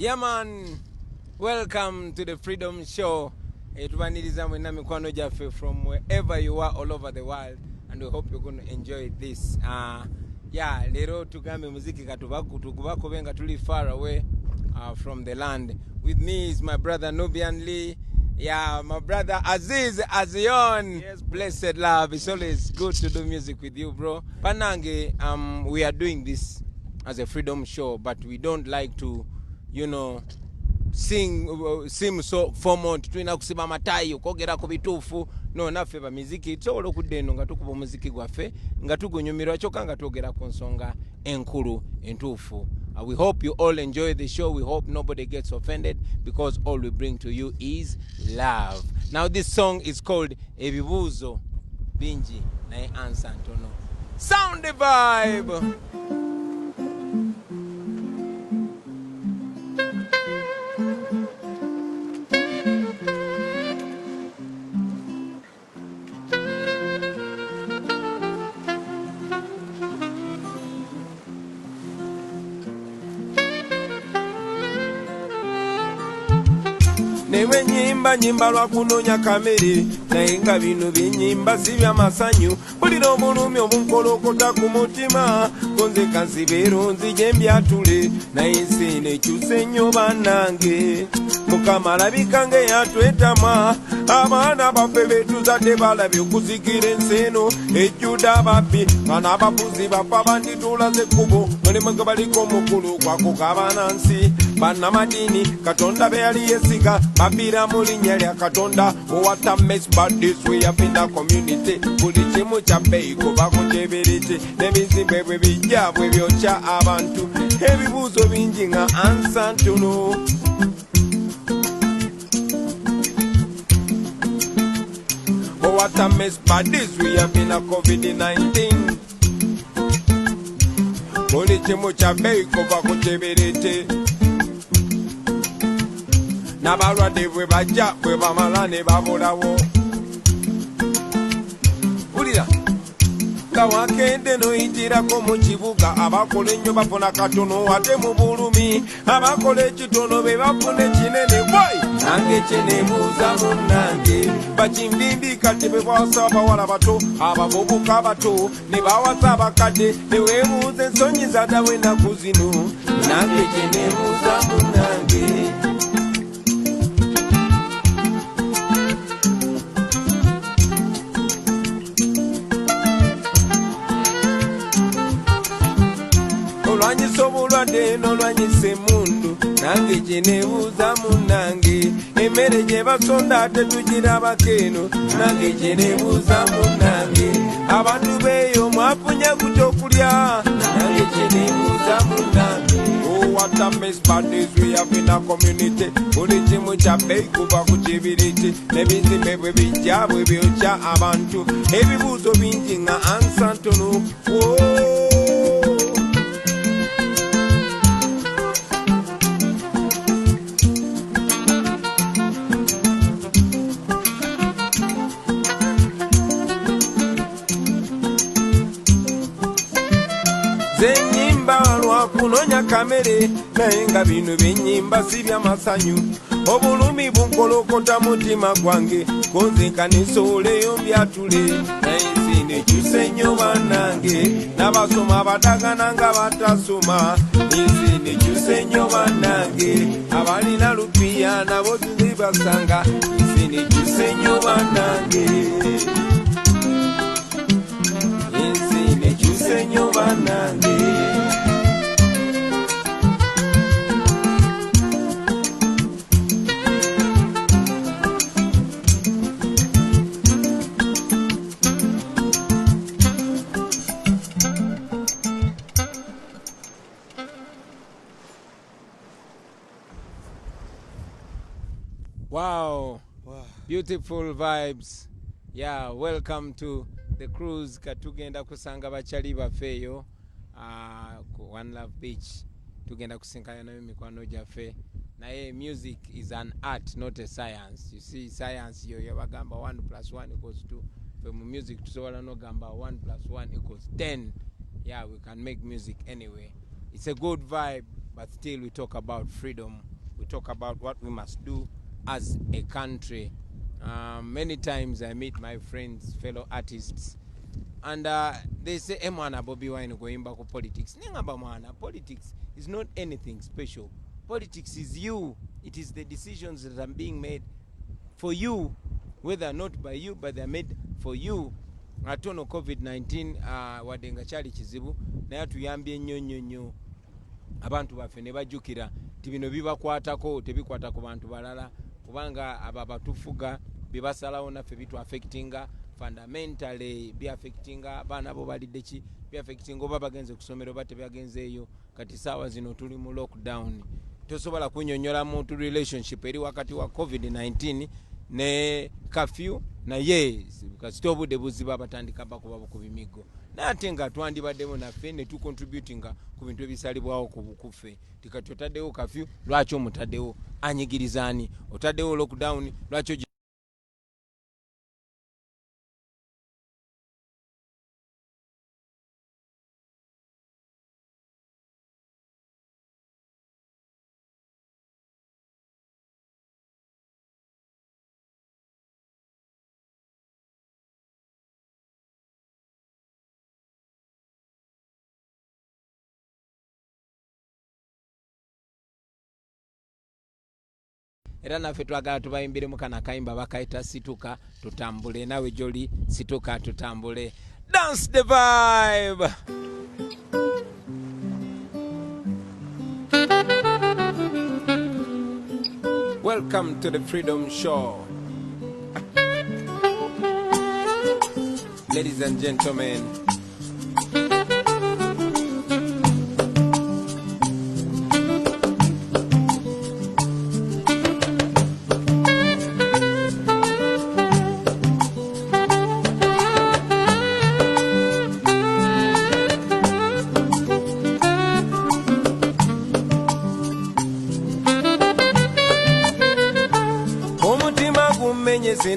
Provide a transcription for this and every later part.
Yeah, man. Welcome to the Freedom Show. From wherever you are all over the world, and we hope you're going to enjoy this. Yeah, lero tugambe muziki tukubako benga tuli far away from the land. With me is my brother Nubian Lee. Yeah, my brother Aziz Azion. Yes, blessed love. It's always good to do music with you, bro. Panange, we are doing this as a freedom show, but we don't like to, seem so formal tulina kusiba matayo kogera ku bituufu no naffe ba muziki tusobola okudda eno nga tukuba omuziki gwaffe nga tugonyumirwa kyokka nga twogera ku nsonga enkulu entuufu. We hope you all enjoy the show. We hope nobody gets offended because all we bring to you is love. Now this song is called Ebibuuzo Bingi Naye Answer Ntono. Sound the vibe. Newe nyimba lwa kunonya kamere naye nga bino byenyimba si bya masanyu bulira omulumi obunkolokota ku mutima konze kansibeero nzije mbyatule naye nsi nekyuse nnyo bannange Mukama alabika ng'eyatwetama abaana baffe betuzadde balabye okuzikira ensi eno ejjudde ababbi bana abafuzi bafa banditulaze ekkubo mulimu gwe baliko omukulu gwako k'abaanansi bannamadiini Katonda be yali yeesiga babbira mu linnya lya Katonda what a mess but this way up in the community buli kimu kya bbeeyi kuba kuteberete n'ebizimbe bwe bijja bwe byokya abantu ebibuuzo bingi nga ansa ntono what a mess but this we have been a COVID-19 buli kimu kya bbeeyi kuba kuteberete n'abalwadde bwe bajja bwe bamala ne babulawo wulira nga wakende noyitirako mu kibuga abakola ennyo bafuna katono ate mu bulumi abakola ekitono be bafuna ekinene bwai nange kyenebuuza munnange bakimbimbika kati be bawasa abawala bato abavubuka abato ne bawasa abakadde ne weebuuza ensonyi zadawe ennaku zino nange kyenebuuza munnange olwanyisa obulwadde n'olwanyisa emmundu nange gye neebuuza munnange emmere gye basonda ate tugirabako eno nange gye neebuuza munnange abantu beeyo mwafunye ku kyokulya nange gye neebuuza munnange what a mess but this we have in a community buli kimu kya bbeeyi kuva ku kibiriti n'ebizimbe bwe bijja bwe byokya abantu ebibuuzo bingi nga ansa ntono zenyimba lwa kunonya kamere naye nga bino byenyimba si bya masanyu obulumi bunkolokota mutima gwange konze nkanisowoleyo mbyatule naye nsi nekyuse nnyo bannange n'abasoma abadagana nga batasoma ensi nekyuse nnyo bannange abalina lupiya nabo tuzibasanga ensi nekyuse nnyo bannange ensi nekyuse nnyo bannange Wow. Beautiful vibes. Yeah, welcome to the cruise katugenda kusanga bachali bafeyo ku One Love Beach tugenda kusinkana nayo mikwano gyaffe naye music is an art not a science. You see science yo yabagamba 1 + 1 = 2 from music tusobola no gamba 1 + 1 = 10. Yeah, we can make music anyway. It's a good vibe, but still we talk about freedom talk about what we must do as a country. Many times I meet my friends, fellow artists, and they say, "Emwana Bobby Wine going back to politics." Nengaba mwana, politics is not anything special. Politics is you. It is the decisions that are being made for you, whether not by you, but they're made for you. Atono COVID-19 wadenga chali kizibu naye tuyambye nnyo abantu baffe ne bajjukira ti bino bibakwatako tebikwata ku bantu balala kubanga abo abatufuga bibasalawo naffe bitu affectinga fundamentally bi affectinga abaana bo balidde ki bi affectinga oba bagenze ku ssomero oba tebyagenzeeyo kati saawa zino tuli mu lockdown tosobola kunnyonnyola muntu relationship eri wakati wa COVID-19 ne curfew naye kasita obudde buziba batandika bakuba ku bimigo naye ate nga twandibaddemu naffe ne tucontributinga ku bintu ebisalibwawo ku ffe tikati otaddewo curfew lwaki omutaddewo anyigirizaani otaddewo lockdown lwaki era naffe twagala tubayimbiremu kana kayimba bakayita situka tutambule nawe joli situka tutambule dance the vibe. Welcome to the Freedom Show, ladies and gentlemen.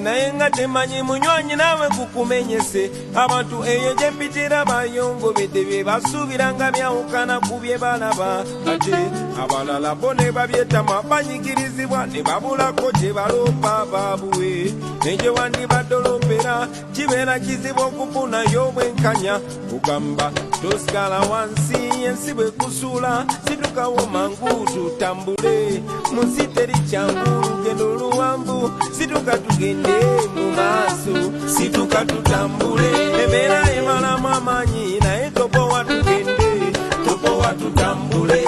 Naye nga temanyi munywanyi nawe kukumenyese abantu eyo gye mpitira bayongobedde bye basuubira nga byawukana ku bye balaba ate abalala bo ne babyetama banyigirizibwa ne babulako gye baloopa baabuwe negye wandibadde oloopera kibeera kizibu okufunayo obwenkanya kugamba tosigala wansi ensi bwe kusuula situkawo mangu tutambule mu nsi teri kyangu lugendo luwanvu situka tugende mu maaso situka tutambule embeera emalamu amaanyi naye topowa tugende topowa tutambule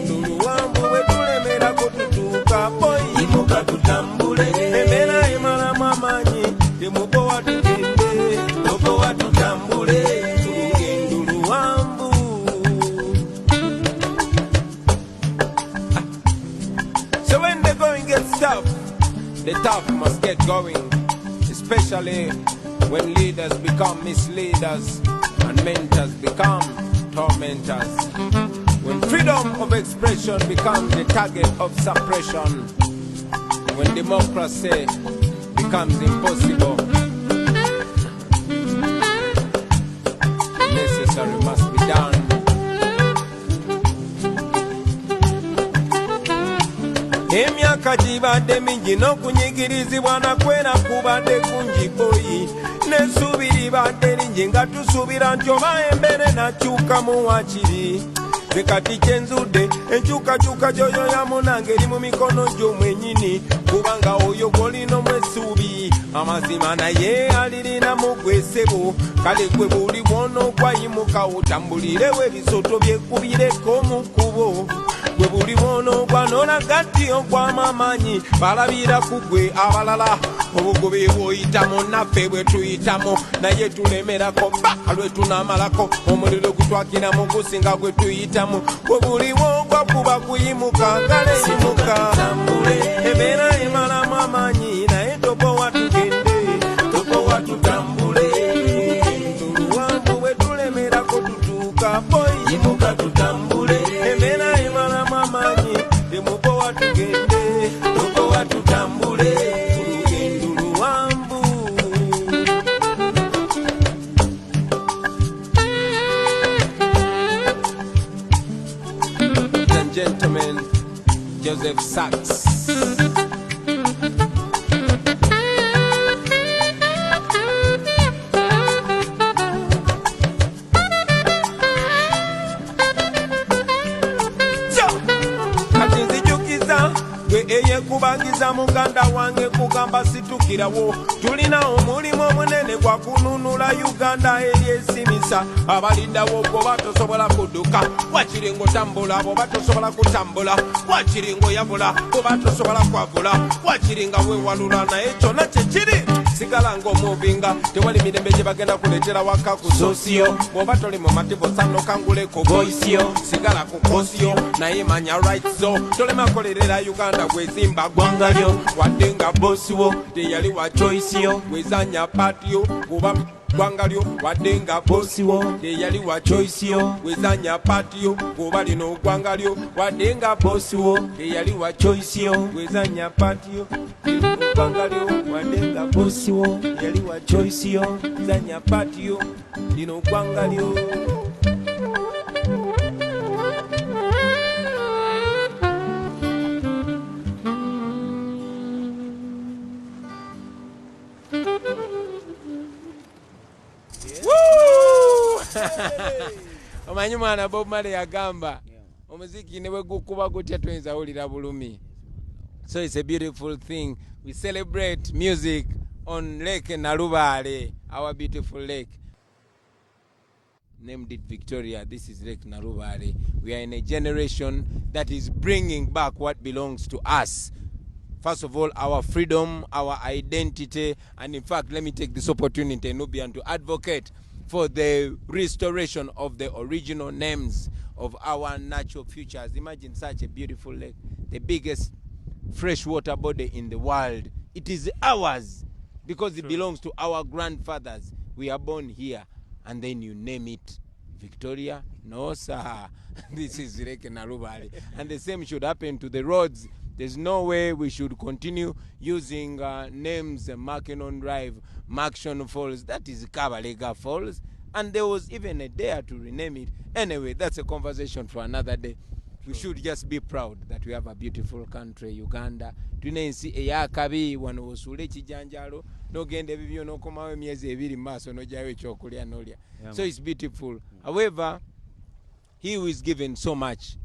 luwanvu bwe tulemerako tutuuka boyi imuka tutambule embeera emalamu amaanyi temupowa tugende topowa tutambule lugendo luwanvu. So when the going gets tough, the tough must get going, especially when leaders become misleaders and mentors become tormentors. When freedom of expression becomes the target of suppression. When democracy becomes impossible. Necessary must be done. Emyaka gibadde mingi n'okunyigirizibwa nakwera kubadde kungi boyi n'essuubi libadde lingi nga tusuubira nti oba embeera nakyuka mu wakiri ze kati kyenzudde enkyukakyuka gyoyo ya munange eri mu mikono gyo mwennyini kubanga oyo gw'olina omwessuubi amazima naye alirinamu gwesebo kale gwe buli bw'onoogwayimuka otambulirewo ebisoto byekubireko mu kkubo gwe buli bw'onoogwa n'olaga nti ogwamu amaanyi balabira ku gwe abalala obugobe bw'oyitamu naffe bwe tuyitamu naye tulemerako bba lwe tunaamalako omuliro gutwakiramu gusinga gwe tuyitamu gwe buli bw'ogwa kuba kuyimuka kale yimuka embeera emalamu amaanyi naye topowa tugende topowa tutambule tuluwanvu bwe tulemerako tutuuka boyi yimuka tutambule embeera emalamu amaanyi temupowa tugende topowa tutambule lugendo luwanvu. Ladies and gentlemen, Joseph Sachs. Eyekubangiza muganda wange kugamba situkirawo tulina omulimu omunene gwa kununula Uganda eri esimisa abalindawo bwoba tosobola kudduka wakiri ng'otambula bwoba tosobola kutambula wakiri ng'oyabula bwoba tosobola kwavula wakiri nga weewalula naye kyonna kyekiri sigala ng'omuvinga tewali mirembe gye bagenda kuleetera waka ku sosiyo bw'oba toli mu mativo sanokanguleko voisiyo sigala ku kosiyo naye manya rights zo tolema kolerera Uganda gwezimba gwangalyo wadde nga bosiwo teyali wa choice yo wezanya patio kuba gwangalyo wadde nga bosiwo teyali wa choice yo wezanya patio kuba lino gwangalyo wadde nga bosiwo teyali wa choice yo wezanya patio gwangalyo wadde nga bosiwo teyali wa choice yo wezanya patio lino gwangalyo. Omanyi mwana Bob Marley yagamba omuziki ne bwe gukuba gutya tuyinza wulira bulumi. So it's a beautiful thing. We celebrate music on Lake Narubale, our beautiful lake. Named it Victoria. This is Lake Narubale. We are in a generation that is bringing back what belongs to us. First of all, our freedom, our identity, and in fact, let me take this opportunity, Nubian, to advocate for the restoration of the original names of our natural futures. Imagine such a beautiful lake, the biggest freshwater body in the world. It is ours because it belongs to our grandfathers. We are born here, and then you name it Victoria. No, sir. This is Lake Narubale. And the same should happen to the roads. There's no way we should continue using names, Makinon Drive, Makshon Falls. That is Kabalega Falls. And there was even a dare to rename it. Anyway, that's a conversation for another day. We should just be proud that we have a beautiful country, Uganda. Tunensi eyakabi wano osule kijanjalo no gende bibyo no komawe myezi ebiri maso no jawe chokulya nolya. So it's beautiful. However, he who is given so much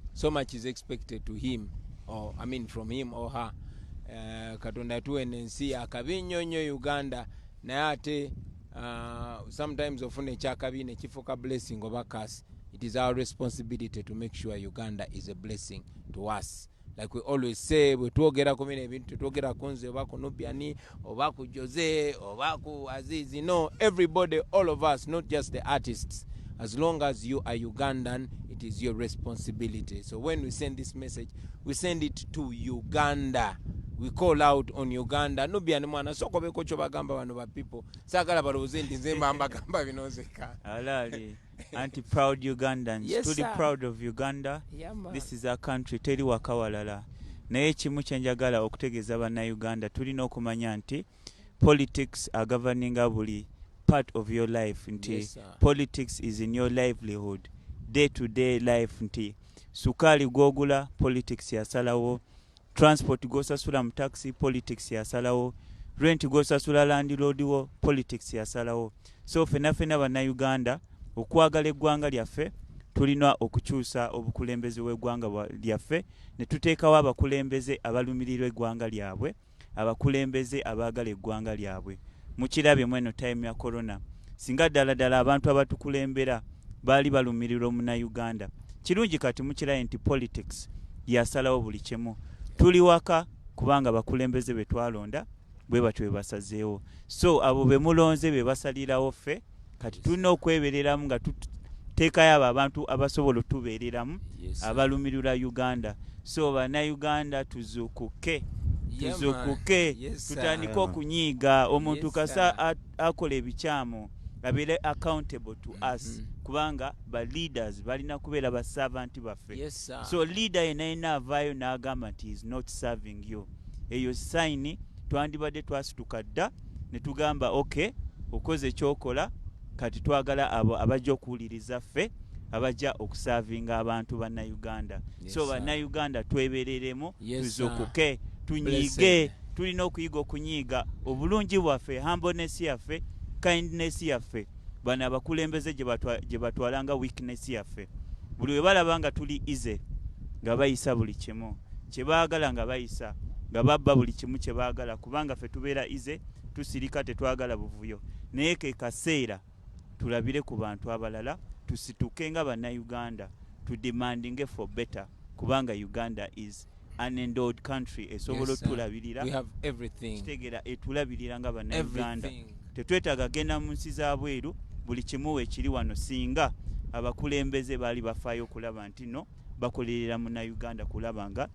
is expected to him, or I mean from him or her. Katonda tuenensi akabi nyonyo Uganda na ate sometimes ofune chakabi ne chifoka blessing oba curse. It is our responsibility to make sure Uganda is a blessing to us. Like we always say, we twogera ku bino ebintu twogera ku nze oba ku Nubian oba ku Jose oba ku Aziz. No, everybody, all of us, not just the artists. As long as you are Ugandan, it is your responsibility. So when we send this message, we send it to Uganda. We call out on Uganda. Nubian mwana soko beko kyo bagamba bano ba people. Sagala baloze ndi nze mbamba gamba binozeka. Alali. Anti-proud Ugandans. Yes, Truly proud of Uganda. Yeah, this is our country. Teri wakawalala. Naye kimu kyenjagala okutegeeza bannayuganda tulina okumanya nti politics are governing buli part of your life. Nti yes, politics is in your livelihood. Day to day life. Nti sukali gwogula politics yasalawo. Transport gosasula mu taxi politics yasalawo. Rent gosasula landlord wo politics yasalawo. So fena bannayuganda okwagala eggwanga lyaffe tulina okukyusa obukulembeze bw'eggwanga lyaffe ne tuteekawo abakulembeze abalumirirwa eggwanga lyabwe, abakulembeze abaagala eggwanga lyabwe. Mukirabye mweno time ya corona, singa ddala abantu abatukulembera baali balumirirwa Munnayuganda, kirungi kati mukiraye nti politics yasalawo buli kimu. Tuli waka kubanga abakulembeze be twalonda bwe batyo bwe basazeewo. So abo be mulonze be basalirawo ffe kati tulina okwebereramu nga tuteekayo abantu abasobola otubeereramu abalumirira Uganda. So bannayuganda tuzuukuke tutandike okunyiiga omuntu kasa akola ebikyamu abeere accountable to us kubanga ba leaders balina kubeera ba servant baffe. So leader yenayina avaayo n'agamba nti is not serving you, eyo sign twandibadde twasituka dda ne tugamba okay okoze ekyokola kati twagala abo abajja okuwuliriza ffe abajja okusavinga abantu bannayuganda. So bannayuganda twebereremu, tuzukuke, tunyiige, tulina okuyiga okunyiiga obulungi bwaffe, humbleness yaffe, kindness yaffe, bano abakulembeze gye batwalanga weakness yaffe. Buli we balaba nga tuli easy nga bayisa buli kimu kye baagala nga bayisa, nga babba buli kimu kye baagala, kubanga ffe tubeera easy, tusirika, tetwagala buvuyo. Naye ke kaseera tulabire ku bantu abalala, tusituke nga bannayuganda, tudemandinge for better, kubanga Uganda is an endowed country, esobola otulabirira. We have everything. Kitegera etulabirira nga bannayuganda. Tetwetaaga genda mu nsi za bweru, buli kimu ekiri wano, singa abakulembeze baali bafaayo okulaba nti no bakolerera munnayuganda kulaba nga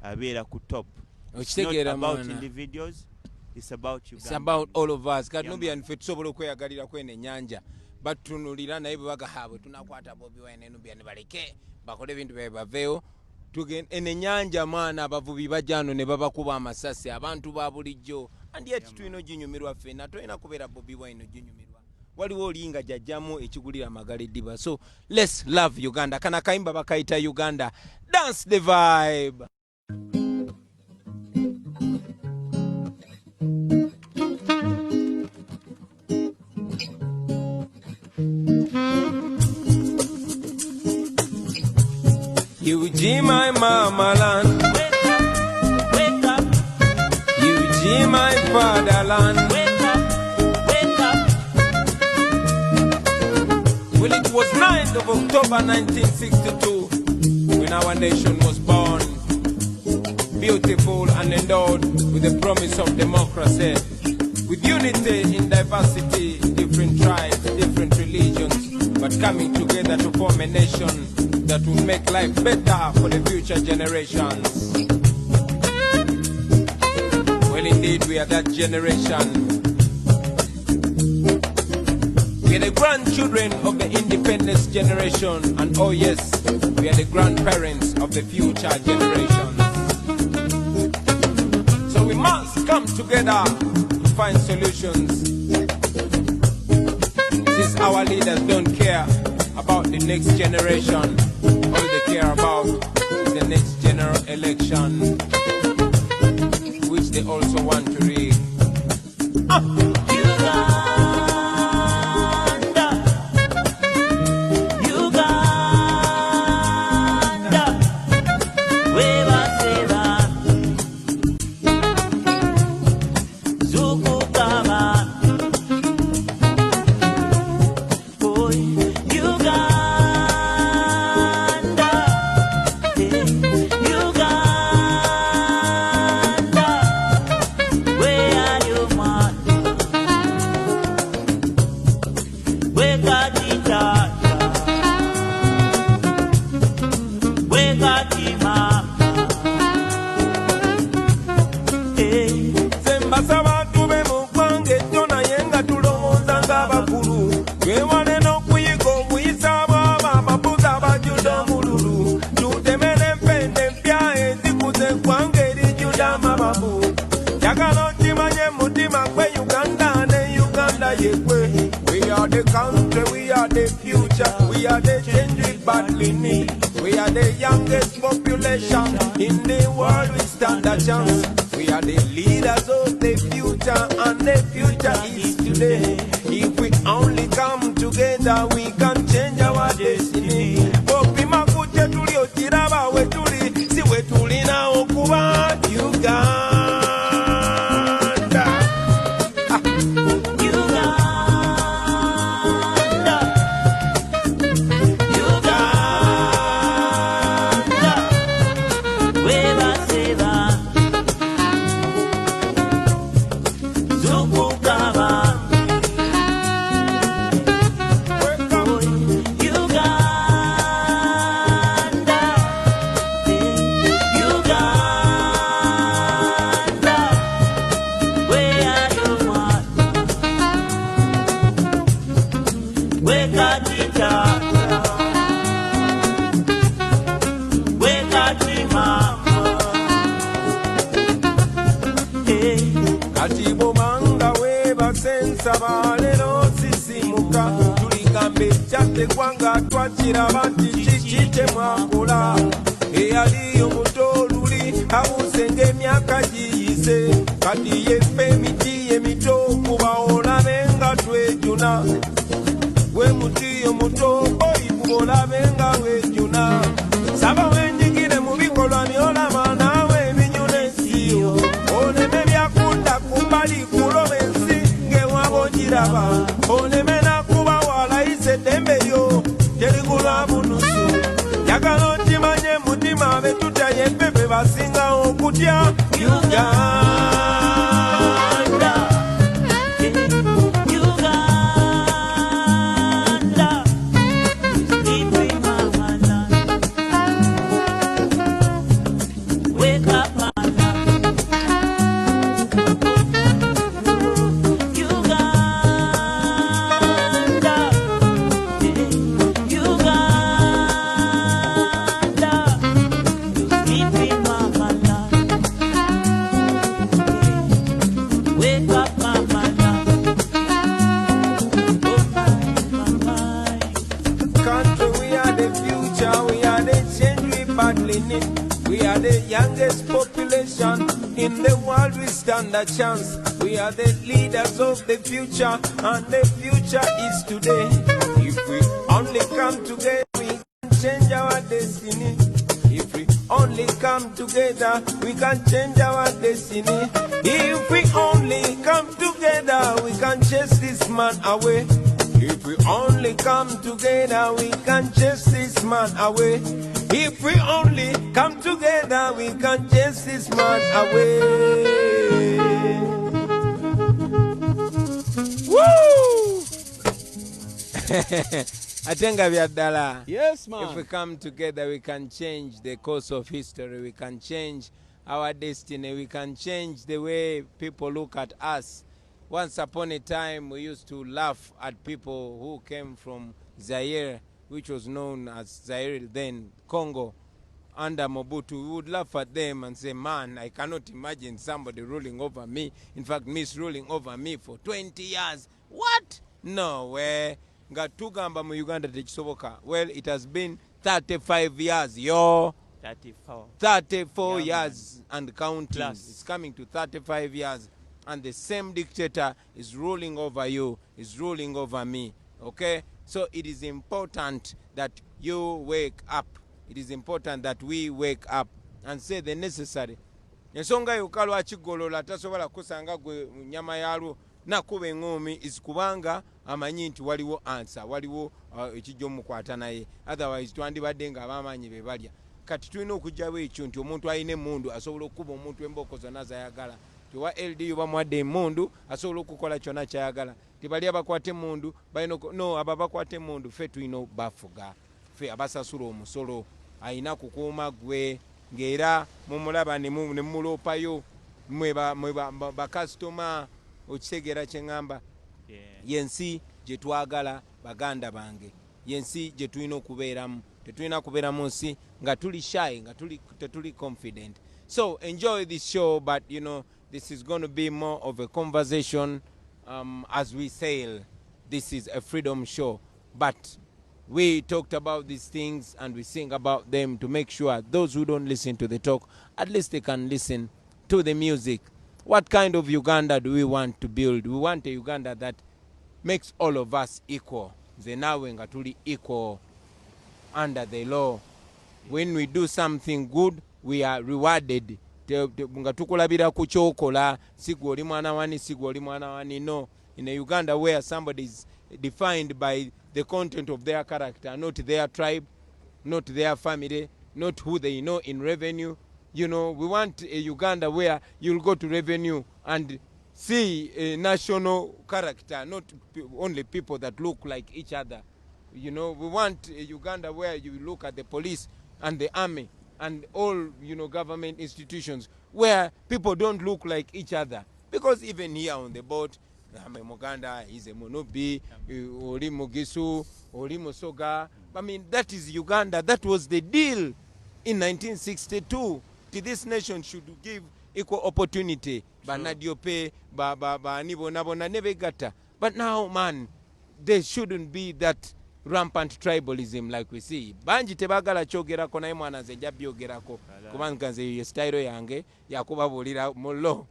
abeera ku top. It's not about individuals, it's about Uganda. It's about all of us. Kati Nubian ffe tusobola okweyagalira kwene ennyanja, batunulira naye bwe bagahaabwe tunakwata Bobi Wine ne Nubian baleke bakole ebintu byabe baveewo. Ennyanja mwana abavubi bajano ne babakuba amasasi abantu ba bulijjo, and yet tulina oginyumirwa ffenna, tolina kubeera Bobi Wine oginyumirwa. Waliwo olinga jajjamu ekigulira amagala eddiba. So let's love Uganda. Kana kayimba bakayita Uganda. Dance the vibe. UG my mama land, Wake up, UG my fatherland. wake up. Well, it was 9th of October 1962 when our nation was born, beautiful and endowed with the promise of democracy, with unity in diversity, different tribes, different religions, but coming together to form a nation that will make life better for the future generations. Well, indeed, we are that generation. We are the grandchildren of the independence generation, and oh yes, we are the grandparents of the future generations. So we must come together to find solutions. Since our leaders don't care about the next generation, all they care about is the next general election, which they also want to rig. We are the country, we are the future, we are the change we badly need. We are the youngest population in the world, we stand a chance. We are the leaders of the future, and the future is today. If we only come together, we can change our destiny. Bopi makuche tuli ochiraba we tuli, si we tuli na okuba Uganda. eggwanga twakiraba nti kiki temwakola eyali omuto oluli abuse ng'emyaka giyise kati yeffe emiti emito kuba olabe nga twejuna gwe muti omuto oyibuba olabe nga wejuna saba wenjigire mu bikolwa byolaba naawe ebinyuna ensiyo oleme byakunda kumbali kuloba ensi ng'ewaba ogiraba oleme nakuba walayise eddembe lyo terigulwa bunusu yagala okimanye mutima betuta yeffe be basingawo okutya We are the youngest population in the world. We stand a chance. We are the leaders of the future, and the future is today. If we only come together, we can change our destiny. If we only come together, we can change our destiny. If we only come together, we can chase this man away. If we only come together, we can chase this man away. If we only come together, we can chase this man away. Woo! Atenga byaddala. Yes, man. If we come together, we can change the course of history. We can change our destiny. We can change the way people look at us. Once upon a time, we used to laugh at people who came from Zaire, which was known as Zaire then, Congo, under Mobutu. We would laugh at them and say, man, I cannot imagine somebody ruling over me. In fact, misruling over me for 20 years. What? No way. Ngatugamba mu Uganda tekisoboka. Well, it has been 35 years, yo. 34 years and counting. Plus. It's coming to 35 years. And the same dictator is ruling over you, is ruling over me. Okay? So it is important that you wake up. It is important that we wake up and say the necessary. Ensonga yokka lwaki golola tasobola kusanga gwe nyama yalwo nakuba eŋŋoomi is kubanga amanyi nti waliwo ansa, waliwo ekijja omukwata naye. Otherwise twandibadde nga abamaanyi be balya. Kati tulina okugyawo ekyo nti omuntu alina emmundu asobola okukuba omuntu embooko zonna zayagala. Tiwa LDU bamuwadde emmundu asobola okukola kyonna kyayagala. Tibali abakwata emmundu balina no abo abakwata emmundu ffe tulina bafuga. Ffe abasasula omusolo alina kukuuma gwe ng'era mumulaba ne mumuloopayo mwe bakasitoma okitegeera kye ŋŋamba. Yensi gye twagala baganda bange, yensi gye tulina okubeeramu. Tetulina kubeeramu nsi nga tuli shy, nga tetuli confident. So enjoy this show, but you know this is going to be more of a conversation as we sail. This is a freedom show, but we talked about these things and we sing about them to make sure those who don't listen to the talk, at least they can listen to the music. What kind of Uganda do we want to build? We want a Uganda that makes all of us equal. Nze naawe nga tuli equal under the law. When we do something good, we are rewarded. Nga tukulabira ku kyokola, si gwe oli mwana wani, si gwe oli mwana wani. No. In a Uganda where somebody is defined by the content of their character, not their tribe, not their family, not who they know in revenue. You know, we want a Uganda where you'll go to revenue and see a national character, not only people that look like each other. You know, we want a Uganda where you look at the police and the army and all, you know, government institutions where people don't look like each other. Because even here on the boat, I'm a Muganda, he's a Monobi, Oli Mugisu, Oli Musoga. I mean, that is Uganda. That was the deal in 1962. This nation should give equal opportunity. Banadiope, Nibo Nabona Nevegata. But now, man, there shouldn't be that rampant tribalism like we see. Banji tebagala kyogerako naye mwana nze nja byogerako kubanga nze ye style yange yakubabulira mullo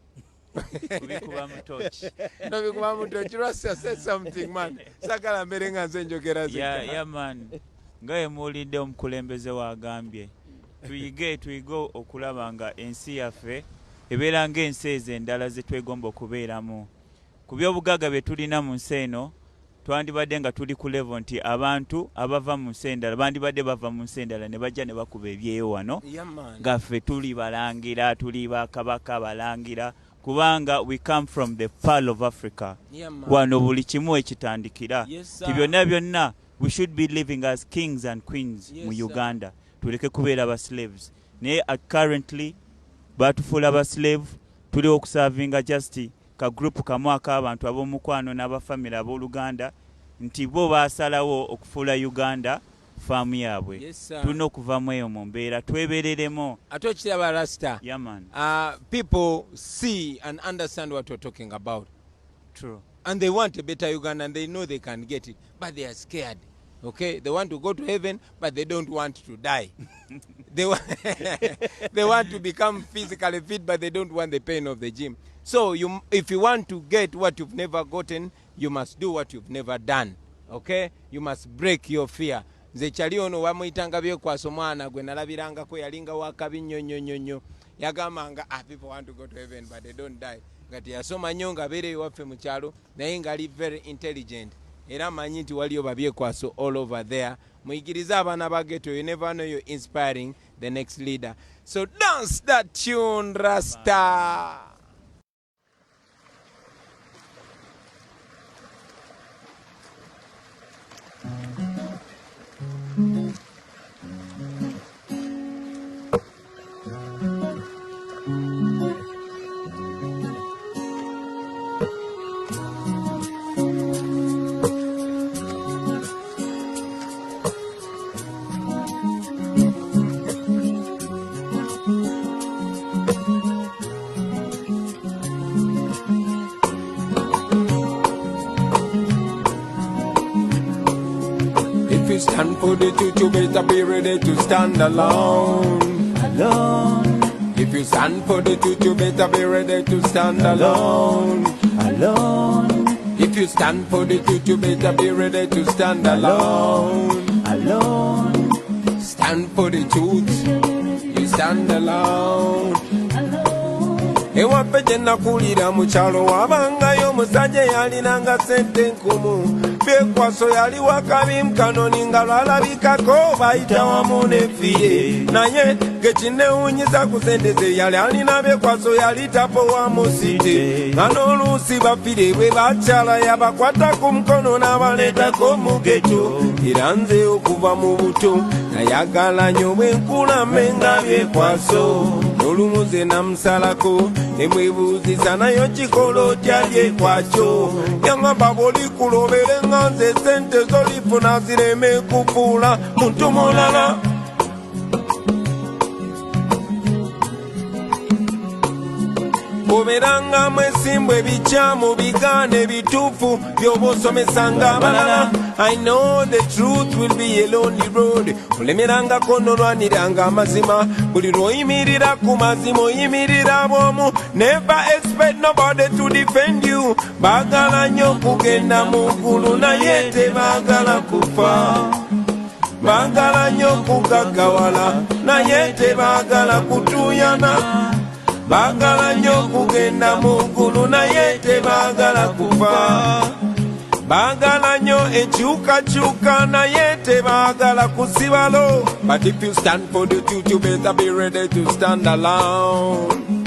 kubikuba mutoki no bikuba mutoki. Rasta said something man sagala mbere nga nze njogera ya man ngaye muwulidde omukulembeze wagambye tuyiga okulaba nga ensi yaffe ebeera ng'ensi ezo endala ze twegomba okubeeramu. Ku byobugagga bye tulina mu nsi eno twandibadde nga tuli ku level nti abantu abava mu nsi endala bandibadde bava mu nsi endala ne bajja ne bakuba ebyeyo wano nga ffe tuli balangira, tuli bakabaka balangira, kubanga we come from the pearl of Africa. Wano buli kimu ekitandikira. Ti byonna byonna we should be living as kings and queens mu Uganda. Tuleke kubeera ba slaves. Naye currently batufuula ba slave, tuli okusavinga just ka group kamu ak'abantu ab'omukwano n'abafamily ab'oluganda nti bo baasalawo okufuula Uganda faamu yaabwe. Tulina okuvamu eyo mu mbeera twebereremu. Ate okiraba Rasta. Yeah, man. People see and understand what we're talking about. True. And they want a better Uganda and they know they can get it, but they are scared. Okay, they want to go to heaven, but they don't want to die. They want to become physically fit, but they don't want the pain of the gym. So if you want to get what you've never gotten, you must do what you've never done. Okay, you must break your fear. Nze kyali ono wamuyitanga byekwaso omwana gwe nalabirangako yalinga wakabi nnyo yagambanga people want to go to heaven but they don't die. Ngati yasoma nnyo nga abeera ewaffe mu kyalo naye ngali very intelligent. Era manyi nti waliyo babyekwaso all over there. Muyigirize abaana ba ghetto, you never know you're inspiring the next leader. So dance that tune, Rasta. Stand for the truth, you better be ready to stand alone. Alone. If you stand for the truth, you better be ready to stand alone. Alone. If you stand for the truth, you better be ready to stand alone. Alone. Stand for the truth, you stand alone. Ewaffe gye nakulira mu kyalo wabangayo omusajja yalinanga sente nkumu. Byekwaso yali wakabi mukanoni nga lwalabikako bayita wamu n'effiye. Naye gekinewunyiza ku sente ze yali alina byekwaso yali tapowa mu site. Nga n'oluusi baffire bwe bakyala yabakwata ku mukono n'abaleetako mu geto. Era nze okuva mu buto nayagala nnyo bwe nkulame nga byekwaso. N'olumu ze namusalako nemwebuuziza nayo kikola otya byekwakyo. Yangamba bw'oli kulobere nga nze sente zolifuna zireme kufuula muntu mulala. Oberanga mwesimbu ebikyamu bigaane bituufu by'oba osomesanga abalala. I know the truth will be a lonely road. Olemerangako n'olwaniranga amazima. Buli lw'oyimirira ku mazima oyimirira bw'omu. Never expect nobody to defend you. Baagala nnyo kugenda mu ggulu naye tebaagala kufa. Baagala nnyo kugaggawala naye tebaagala kutuuyana. Baagala nnyo kugenda mu ggulu naye tebaagala kufa. Baagala nnyo enkyukakyuka naye tebaagala kusibalo. But if you stand for the truth, you better be ready to stand alone.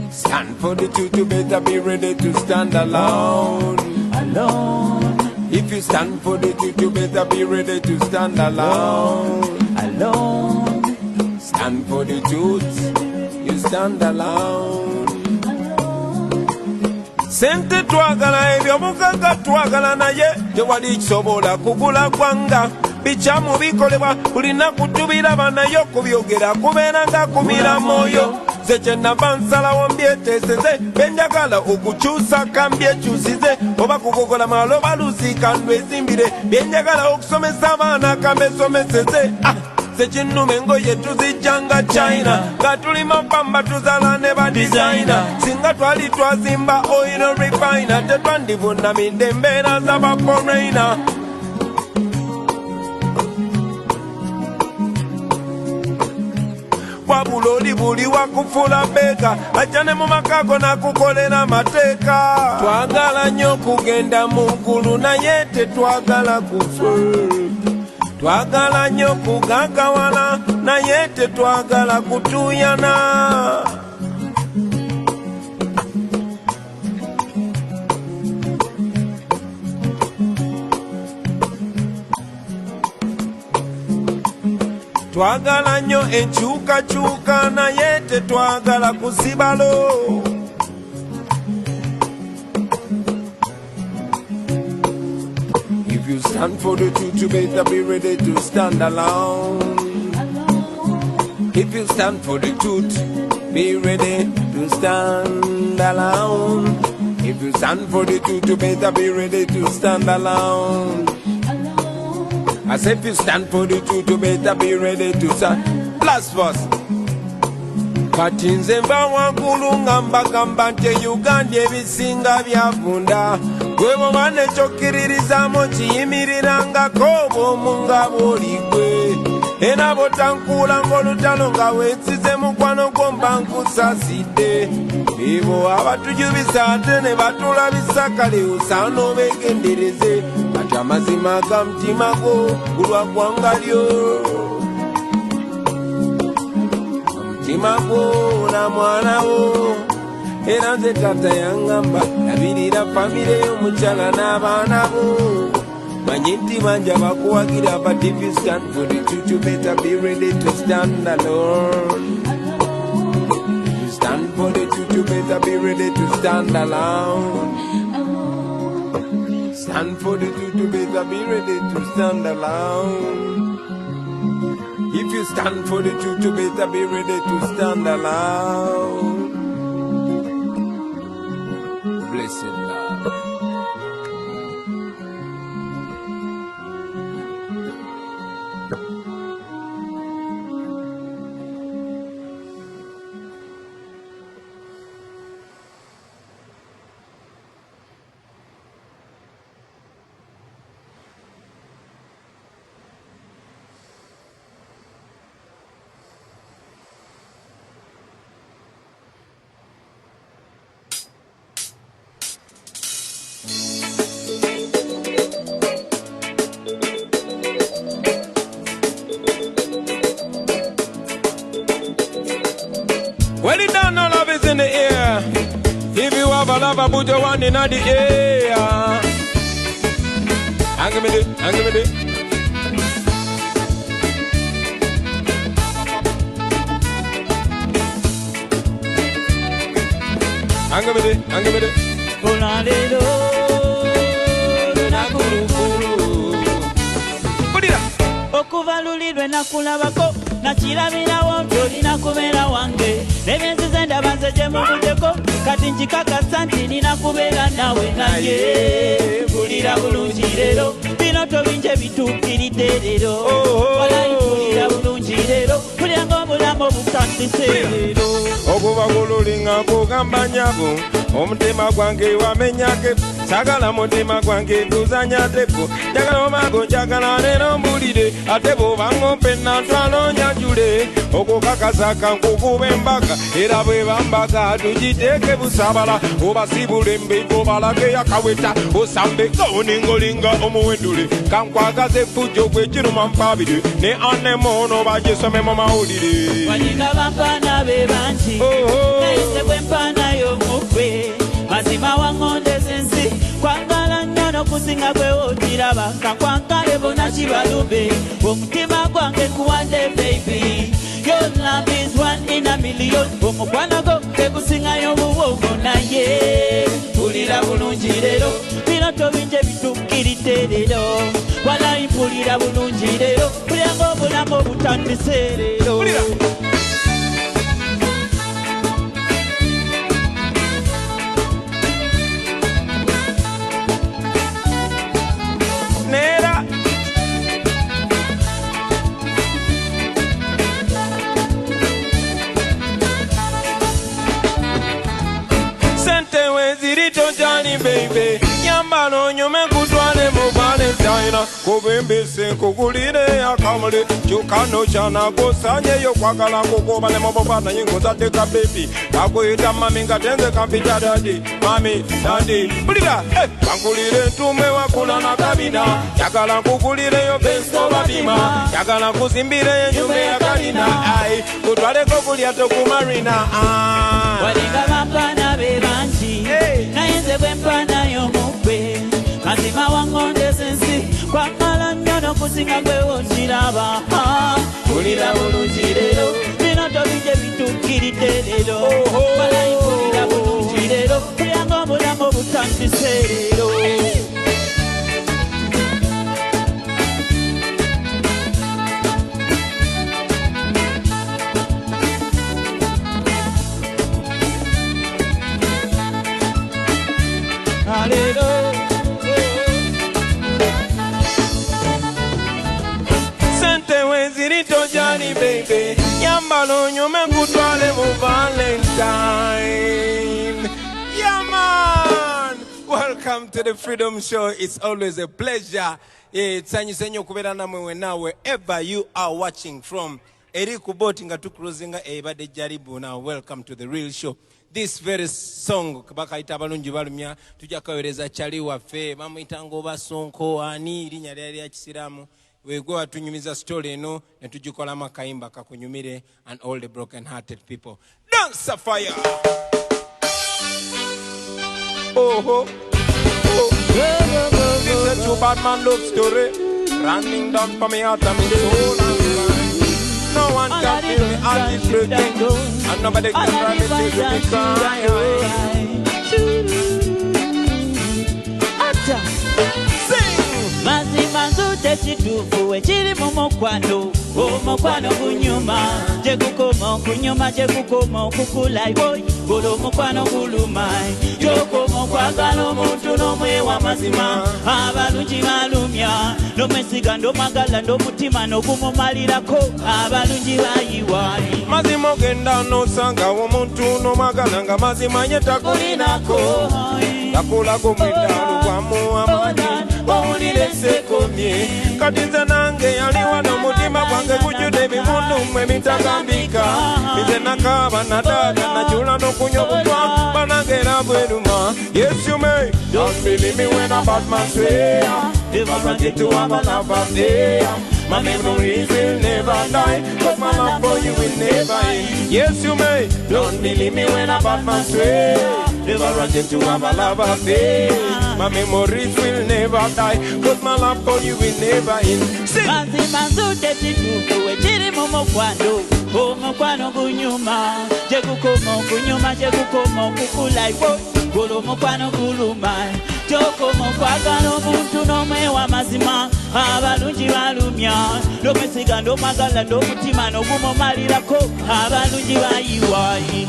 Stand for the truth, you better be ready to stand alone. Alone. If you stand for the truth, you better be ready to stand alone. Alone. Stand for the truth, you stand alone. Sente twagala eby'omugagga twagala naye tewali kisobola kugula gwanga. Bikyamu bikolebwa buli nnaku tubiraba naye okubyogera kubeera nga kumira mwoyo. sekyenava nsalawo mbyeteeseze byenjagala okukyusa kambyekyusize oba kugogola maloba lusika ndwezimbire byenjagala okusomesa abaana kambesomeseze sekinnuma engoye tuzijjanga China nga tuli mapamba tuzala ne badesigner singa twali twazimba oil refiner tetwandivunamidde embeera z'abaforeigner wabula oli buli wakufula beeka ajja ne mu makago nakukolera amateeka twagala nnyo okugenda mu ggulu naye tetwagala kufa twagala nnyo kugagawala naye tetwagala kutuuyana twagala nnyo enkyukakyuka naye tetwagala kusibalo If you stand for the truth, you better be ready to stand alone. If you stand for the truth, be ready to stand alone. If you stand for the truth, you better be ready to stand alone. As if you stand for the truth, you better be ready to stand. Last verse. Kati nze nva waggulu nga mbagamba nti Uganda ebisinga byavunda gwe bwoba nekyokkirizaamu kiyimirirangako bw'omu nga bw'oligwe era bw'otankuula ng'olutalo nga weesize mukwano gwo mba nkusaasidde ebo abatujubisa ate ne batulabisa kale osaana obeegendereze kati amazima ga mutima gwo gulwa ggwanga lyo omutima gwo na mwana wo era nze taata yaŋŋamba labirira famire y'omukyala n'abaana bo manyi nti banja bakuwagira but if you stand for the truth you better be ready to stand alone if you stand for the truth you better be ready to stand alone stand for the truth you better be ready to stand alone if you stand for the truth you better be ready to stand alone blessed love. Well, it down, no love is in the air. If you have a lover, put your one in the air. Hang me it, hang me it. Hang me it, hang me it. Put it up. Okuvalulirwe nakulabako nakirabirawo nti olina kubeera wange nebyenzize ndaba nze gye muvuddeko kati nkikakasa nti nina kubeera nawe naye mpulira bulungi leero bino tobinje bituukiridde leero walayi mpulira bulungi leero mpulira ng'obulamu obutandise leero okuva kululinga kugamba nyabo omutima gwange wamenyake sagala mutima gwange tuzanya tepo njagala omango njagala leero mbulire ate bw'obanga mpenna ntwalo nyanjule okukakasa kankukuba embaga era bwe bambaga tugiteeke busabala obasibule embeeko balage yakaweta osambe gaoningolinga omuwendule kankwagaza effujjo gwe kiruma mpabire ne anemono bagisome mu mawulire walinga bampaana be bangi nayise bwe mpaanayo mukwe mazima waŋŋondeza ensi kwagala nnyo n'okusinga gwe woogiraba kakwankale bona kibalube omutima gwange kuwadde baby your love is one in a million omukwano gwo tegusingayo buwogo naye mpulira bulungi leero bino tobinje bitukkiridde leero walayi mpulira bulungi leero mpulira ng'obulamu obutandise leero Johnny baby Yambalo nyume kutwale mu Valentine Kubimbise kugulire akamule Chukano chana kusanye yo kwagala kukubale mabobana nyingo zateka baby Kakuita mami ngatenze kampita daddy Mami, daddy, bulira, Kakulire tume wakula na kabina Yagala kugulire yo besto babima Yagala kuzimbire nyume ya kalina Ay, kutwale kukulia toku marina Walinga mapana bebanji Naenze kwempana yomukwe Mazima wangonde sensi Kwa mala nyono kusinga kwe onjiraba Kulira bulunjirero Minoto bije bitukiritelero Malayi kulira bulunjirero Kuyango mulango butantiserero Sente wezirito Johnny baby Yambalo nyume kutwale mu Valentine Yeah man Welcome to the Freedom Show. It's always a pleasure Tsanyisenyo kubera namwe wena wherever you are watching from Eri kuboti nga tukruzinga ebade jaribu now welcome to the real show This very song bakaita balungi balumya tujakawereza chali waffe bamuyita ngoba sonko ani linya lyali ya kisiramu wego atunyumiza story eno ne tujikola makayimba kakunyumire and all the broken hearted people dance a fire oh it's a true bad man love story running down for me heart and me soul and mind no one can feel me heart is breaking and nobody can drive me till me cry Mazima nzute chitufu chiri mumokwano Omokwano kunyuma Jekukoma kunyuma jekukoma kukulai boy Golo mokwano kulumai Joko mokwagalo muntu nomwe wa mazima Abalungi balumya Nomesiga ndomagala ndomutima nokumomalirako Abalungi bayiwali Mazima genda nosanga omuntu nomagala nga mazima yetakulinako Takula kumwitalu kwa muamani Owulire sekomye Katize nange yaliwa n'omutima gwange gujjude ebimundu mmwe bitagambika Nze nakaba na dada najula n'okunywa obutwa banange era bweruma Yes you may Don't believe me when a bad man swear If I want it to have a love affair My memories will never die Cause my love for you will never end Yes you may Don't believe me when a bad man swear If I want it to have a love affair My memories will never die Cause my love for you will never end Sing! Mazima nzute chitufu chiri mumokwano Omokwano kunyuma Jekukoma kunyuma jekukoma kukulai boy Golo mokwano kulumai Joko mokwagalo muntu nomwe wa mazima Abalungi balumya Nomesiga ndomagala ndomutima nokumomalirako Abalungi bayiwayi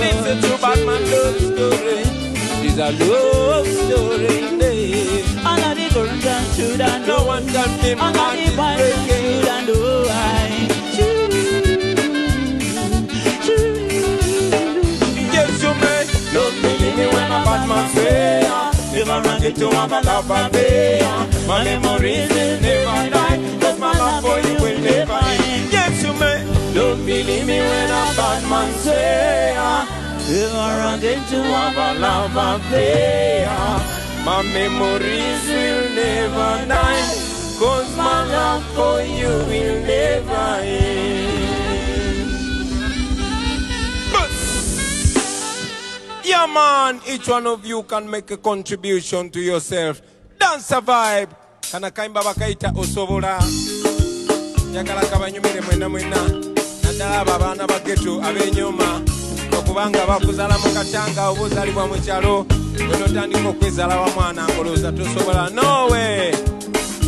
It's a true bad man love story It's a love story All of the girls and children No one can be All of the boys and children do Yes you may Don't believe me when a bad man say If I run it to have a love affair My memories will never die Cause my love for you will never end Yes you may Don't believe me when a bad man say If I run it to have a love affair My memories will never die Cause my love for you will never end Yeah man, each one of you can make a contribution to yourself. Dance a vibe. Kana kaimba bakaita osobola. Yakala kabanyumire mwena mwena. Nadala babana bageto abenyoma. Okubanga bakuzala mu katanga obuzalibwa mu kyalo. Bwino tandika okwezala wa mwana ngoloza tosobola. No way.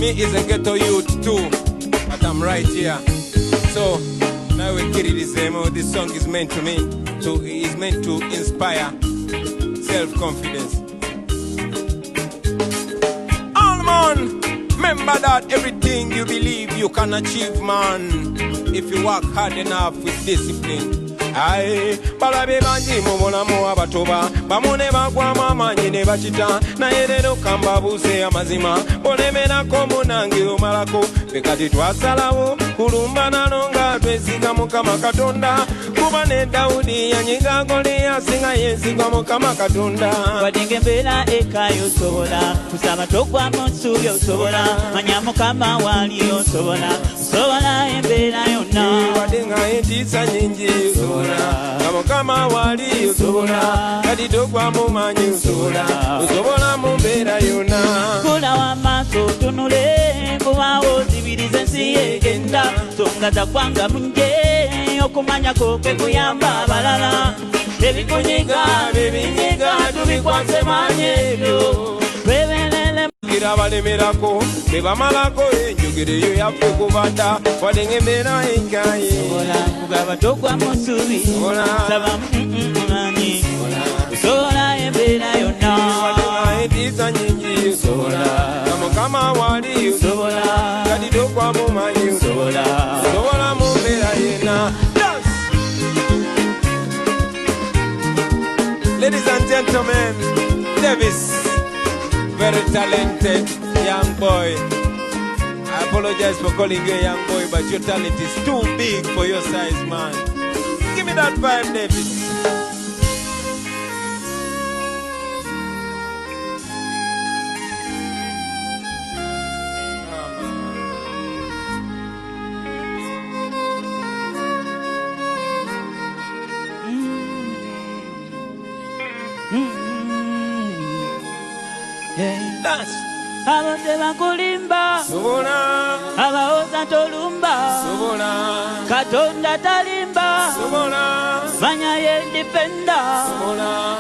Me is a ghetto youth too. But I'm right here. So now we get it is this song is meant to me. So it is meant to inspire self-confidence. All man, remember that everything you believe you can achieve, man. If you work hard enough with discipline. Aye, balabe bangi mu bulamu abatoba bamu ne bagwamu amaanyi ne bakita naye leero kambabuuse amazima olemerako munange omalako ffe kati twasalawo kulumba nalo nga twesiga Mukama Katonda kuba ne Dawudi yanyiga Goliaasi nga yeesiga Mukama Katonda wadde embeera ekayo osobola kusaba togwamu nsuubi osobola manya Mukama waali osobola embeera yonna wadde nga entiisa nyingi osobola nga Mukama waali osobola kati togwamu maanyi osobola mu mbeera yonna kulawo amaaso otunule kubaawo zibiriza ensi egenda songa za ggwanga munje okumanyako kwe kuyamba abalala ebikunyiga bibinyiga tubikwase maanyi ebyo tweberere gira balemerako bebamalako enjogero eyo yaffe kubadda wadde ng'embeera enkaye kugaba togwamu nsuubi saba manyi osobola embeera yonna wadde nga entiisa nyingi osobola nga Mukama waali osobola kati togwamu maanyi osobola mu mbeera yenna. Ladies and gentlemen, Davis, very talented young boy. I apologize for calling you a young boy, but your talent is too big for your size, man. Give me that vibe, Davis. Dance. abadde bakulimba Sobola, abawoza tolumba sobola, Katonda talimba sobola, manya ye indipenda sobola.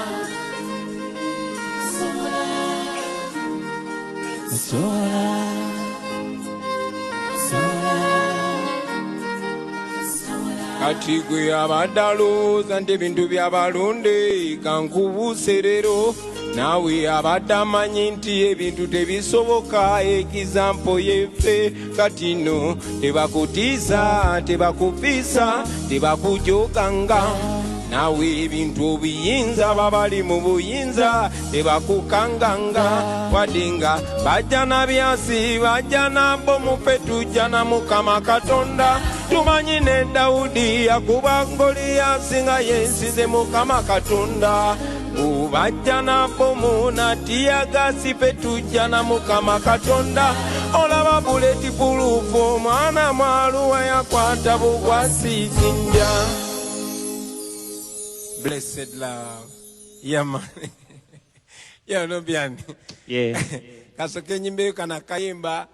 Kati gwe abadde alowooza nti ebintu by'abalonde kankubuuse leero naawe abadde amanyi nti ebintu tebisoboka ekizampo yeffe kati nno tebakutiisa tebakufiisa tebakujoganga naawe ebintu obuyinza babali mu buyinza tebakukanganga wadde nga bajja na byasi bajja nabo mufe tujja na Mukama Katonda tumanyi ne Dawudi yakuba Goliaasi nga yensize Mukama Katonda bajja nabo munatiyagasi fe tujja na Mukama Katonda olaba buleti pulufu omwana mwaluwa yakwata bugwasi kinja. Blessed love. Yeah, man. Yeah, Nubian. Yeah. Kasoke nyimbe kana kayimba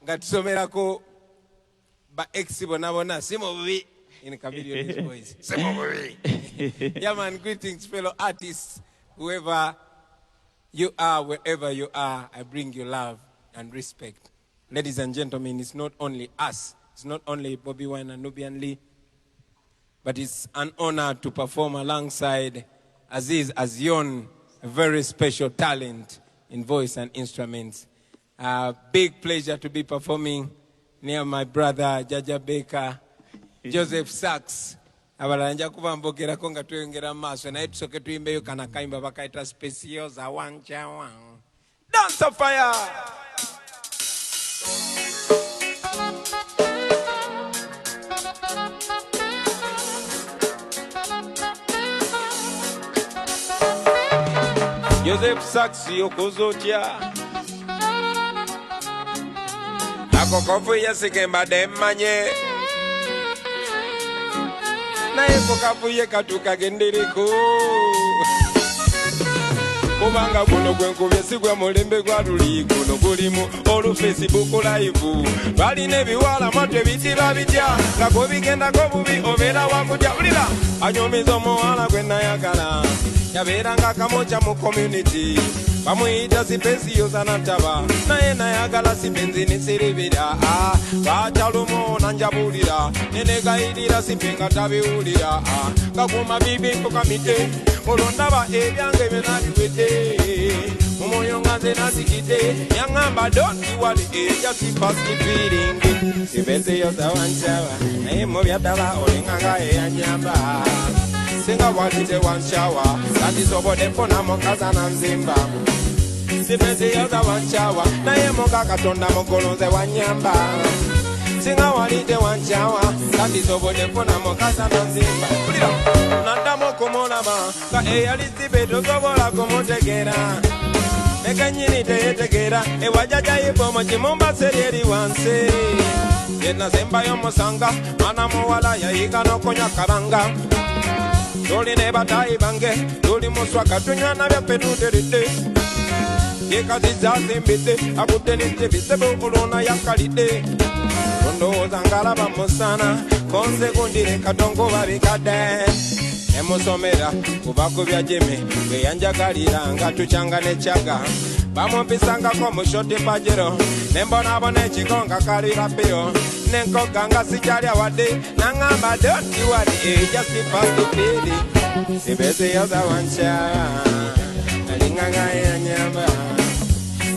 nga tusomerako ba ex bona simo bubi in Chameleon his voice. Simo bubi. Yeah, man, greetings fellow artists, whoever you are, wherever you are, I bring you love and respect. Ladies and gentlemen, it's not only us, it's not only Bobby Wine and Nubian Lee, but it's an honor to perform alongside Aziz Azion, a very special talent in voice and instruments. Big pleasure to be performing near my brother Jaja Baker, Joseph Sachs. Abalanja kuba mbogerako nga tweyongera maaso naye tusoke tuyimbeyo kana kayimba bakaita speciosa wanchawa. Dance of fire! Joseph Sachs yokozotya ako kofu yasikemba demmanye naye kokafuye katukagendereko kubanga guno gwenkubye si gwe mulembe gwa luli guno gulimu olu Facebook live balina ebiwala matu ebitira bitya nga gobigendako bubi obeera wakutya ulira anyomiza omuwala gwe nayagala yabeera nga kamocha mu community bamuyita sipesiyoza nataba naye nayagala sipenzini siribira bacalumo nanjabulira nenegayirira sipenga tabiwulira gakuma bibi nkukamite olwo ndaba ebyange bye nabiwedde Umoyo nga nze nazikidde yaŋŋamba don't worry just pass the feeling sibeze yoza wanshawa naye mu byaddala olinga nga eyanyamba singa walite wanshawa sandisobodde nfuna mukazi ananzimba sibeze yoza wanshawa naye muka katonda mugolonze wanyamba singa walite wanshawa sandisobodde nfuna mukazi ananzimba naddamu okumulaba nga eyali sibe tosobola kumutegeera Eka nyini teyetegeera ewajajayibo mu kimumba seri eri wansi yena semba y'omusanga mwana muwala yayiga n'okonya kabanga tuli ne batayi bange tuli muswaka tunywa na byaffe tuteredde yekaziza zimbidde akudde n'ette bisebo olwona yakkalidde ondowooza ngalaba musana konze gundire katongo babikadde emusomera kuba kubya jeme bwe yanjagalira nga tukyanga n'ekyaga bamumpisangako mu shoti pajero nembonaabona ekigonga kalira piro nenkoga nga sikyalya wadde naŋŋamba don't worry just pass the feeling sibeze yoza wansha alinga nga yanyamba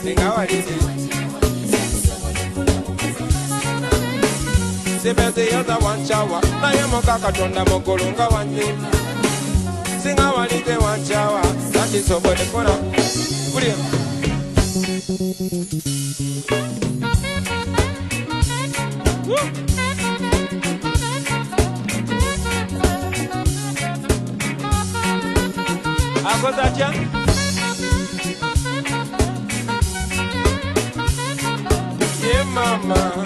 singa waliti sibeze yoza wanshawa naye muka katonda mugulu nga wanyimba singa walite wanshawa sandisobodde kona kulya akoze atya ye mama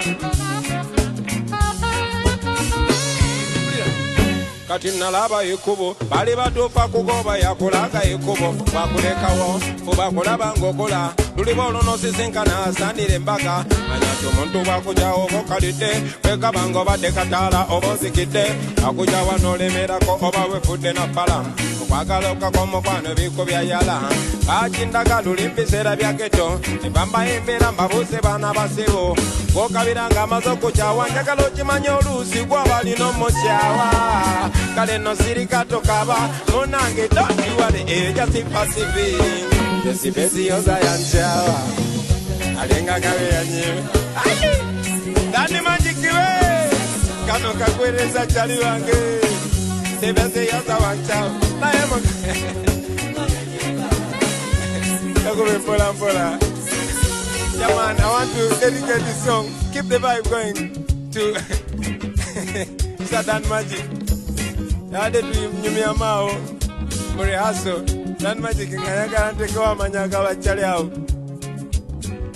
kati nalaba ekkubo bali batuufa kugoba yakulaga ekkubo bakulekawo fuba kulaba ng'okola luliba olunosizinkana asandira embaga manya nti omuntu bwakugyawo oba okalidde wegaba ng'obadde kataala oba ozikidde akugyawa n'olemerako oba wefudde na fala okwagala okakomukwano ebiko byayala bakindaga luli mbiseera bya geto nebambayo embeera mbabuuse baana basibo gwokabira ng'amaze okukyawa njagala okimanye oluusi gw'abalina omukyawa kale no sirika tokaba munange dondiwale ejasipasivi esipesi yoza yanshawa alenga gabe yanyewe dani manjikiwe kano kakwereza chali wange sipesi yoza wanshawa naye kakube mpola mpola. Yeah man, I want to dedicate this song. Keep the vibe going to Sadan Magic. I did Nubian Mao, Murihaso, Dan Magic, and I can't take over Manyaga Chali out.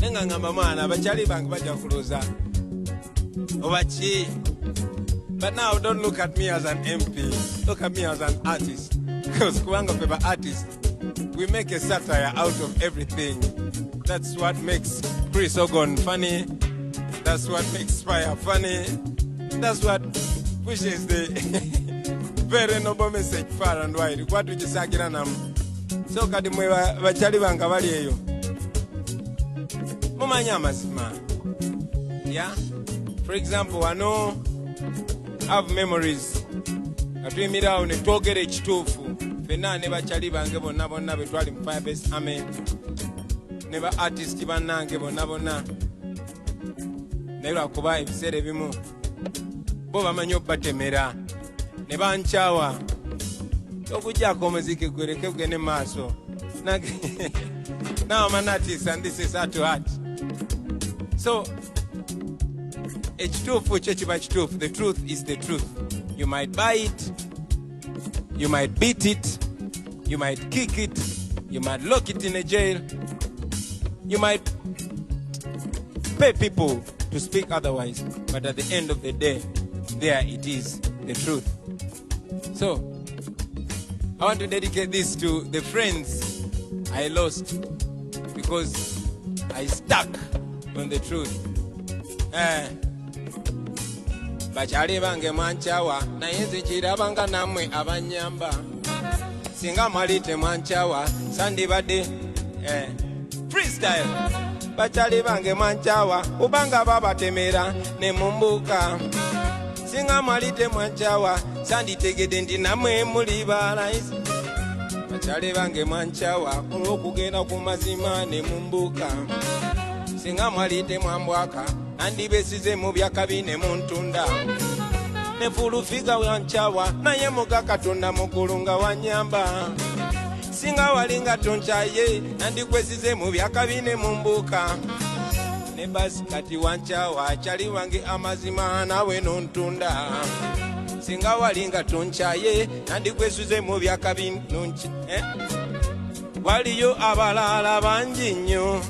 Nanga Mamana, but Chali Bank Bajakuruza. Ovachi. But now don't look at me as an MP. Look at me as an artist. Because Kuanga Paper artist, we make a satire out of everything. That's what makes Chris Ogon funny. That's what makes Fire funny. That's what pushes the very noble message far and wide. What would you say? So kadimwe bachali banga bali eyo. Mumanya mazima. Yeah. For example, I know I have memories. Atwimira one twogere ekituufu. Fena ne bachali bange bonna bonna betwali mu Fire Base Army. Neba artist bannange bonna bonna naye lwakuba ebiseera ebimu bo bamanyi obbatemera ne bankyawa okuggyako omuziki gwereke gugende maaso now I'm an artist and this is heart to heart. So ekituufu kyo kiba kituufu. The truth is the truth. You might buy it, you might beat it, you might kick it, you might lock it in a jail, you might pay people to speak otherwise, but at the end of the day, there it is, the truth. So, I want to dedicate this to the friends I lost because I stuck on the truth. Bachali bange mwanchawa naye nzikirabanga namwe abanyamba singa mwalite mwanchawa sandibadde freestyle. Bachali bange mwanchawa ubanga babatemera ne mumbuka singa mwalite mwanchawa sanditegede ndi namwe muli balaisi bakyale bange mwanchawa olw'okugenda ku mazima ne mumbuka singa mwalite mwambwaka nandibesize mu byakabi ne muntunda ne fulufiga wanchawa naye muga katonda mukulu nga wanyamba singa walinga tonchaye nandikwesize mu byakabi ne mumbuka ne basi kati wanchawa chali wange amazima nawe nontunda singa walinga tonchaye nandikwesize mu byakabi nonchi waliyo abalala bangi nnyo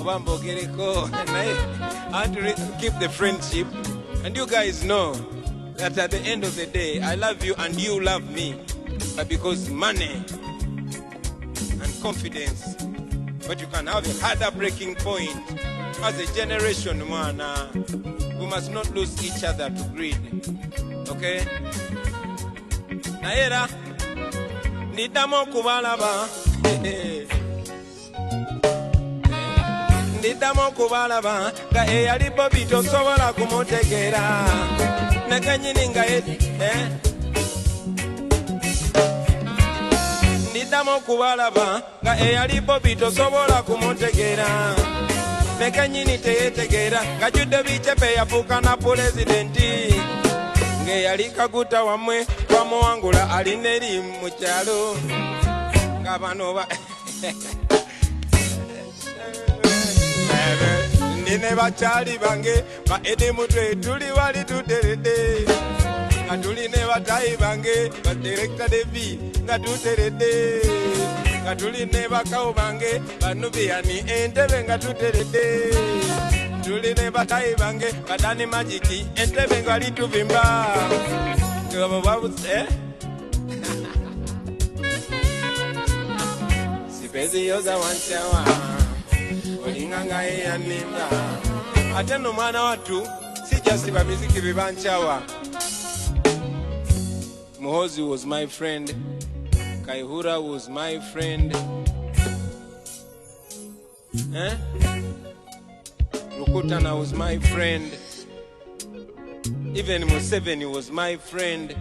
oba mbogereko naye I want to keep the friendship and you guys know that at the end of the day I love you and you love me, but because money and confidence, but you can have a harder breaking point as a generation, man. We must not lose each other to greed. Okay? Naera nidamo kubalaba ndidamo kubalaba nga eyali Bobby tosobola kumutegeera nakanyini nga ndidamo kubalaba nga eyali Bobby tosobola kumutegeera nakanyini teyetegeera nga judde bicepe yafuuka na pulezidenti ng'eyali Kaguta wamwe twamuwangula alina eri mu kyalo nga bano Nine bakyali bange ba Edimutwe tuli wali tuteredde nga tuli ne batayi bange ba Director Devi nga tuteredde nga tuli ne bakawo bange ba Nubian Entebbe nga tuteredde tuli ne batayi bange ba Dani Magiki Entebbe nga lituvimba ngabo babuse sipezi yoza wanchawa olinganga eyanimba ate no mwana watu sijasiba miziki bibanchawa. Muhozi was my friend, Kaihura was my friend, Rukutana was my friend, even Museveni was my friend.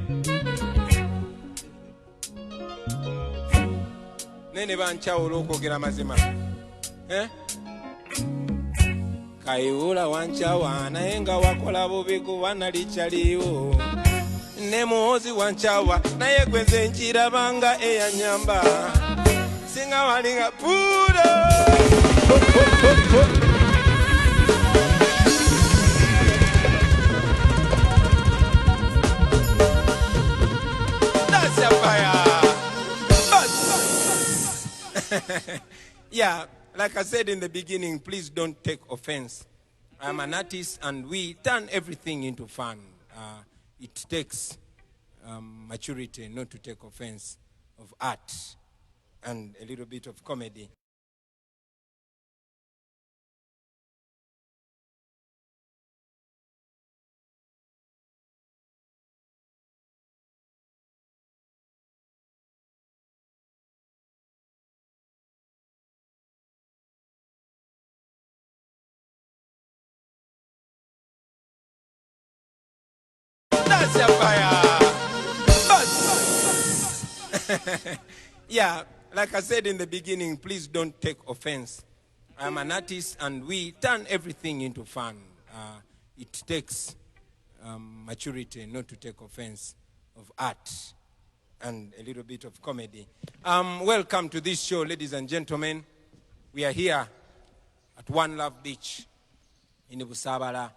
Nene banchawa olw'okwogera mazima Kaihura wanchawa naye nga wakola bubi kuba nali kyaliwo ne Muhozi wanchawa naye gwenze nkirabanga eyanyamba singa walinga pulo that's a fire. Yeah, like I said in the beginning, please don't take offense. I'm an artist and we turn everything into fun. It takes maturity not to take offense of art and a little bit of comedy. That's a fire. Yeah, like I said in the beginning, please don't take offense. I'm an artist and we turn everything into fun. It takes maturity not to take offense of art and a little bit of comedy. Welcome to this show, ladies and gentlemen. We are here at One Love Beach in Busabala.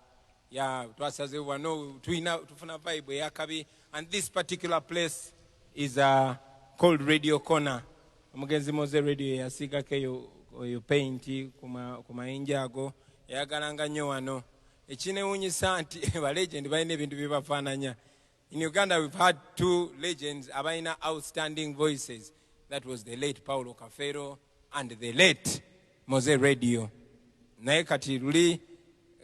Yeah, tufuna vibe yakabi, and this particular place is called Radio Corner. Mugenzi Moze Radio yasiga ke yo paint kuma injago yagalanga nnyo wano ekinewunyisa nti ba legend balina ebintu bibafaananya. In Uganda we've had two legends abalina outstanding voices. That was the late Paulo Kafero and the late Moze Radio. Naye kati luli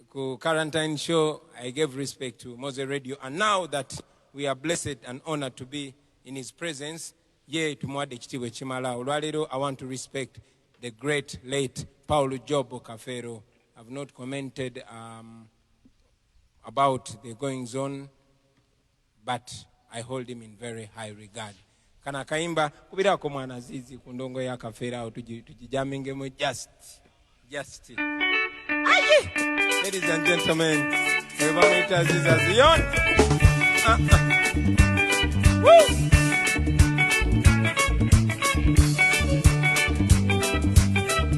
ku quarantine show, I gave respect to Moze Radio, and now that we are blessed and honored to be in his presence, I want to respect the great late Paulo Jobo Kafero. I've not commented about the goings on, but I hold him in very high regard. kana kayimba kubirako mwana Azizi ku ndongo ya kafeera awo tujijamingemu just ladies and gentlemen, everyone Azizi Azion. Woo!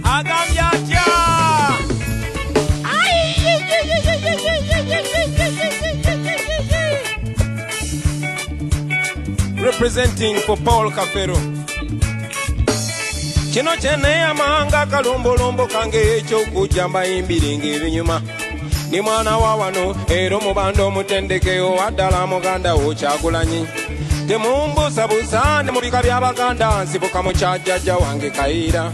Agamyacha representing for Paul Kafero. Kino chene amanga kalombolombo kange ekyokujjamba embiringa ebinyuma ni mwana wa wano ero mubando mutendekeo waddala muganda wo Kyagulanyi temumbusabusa ne mu bika by'Abaganda nsibuka mu kyajjajja wange Kayiira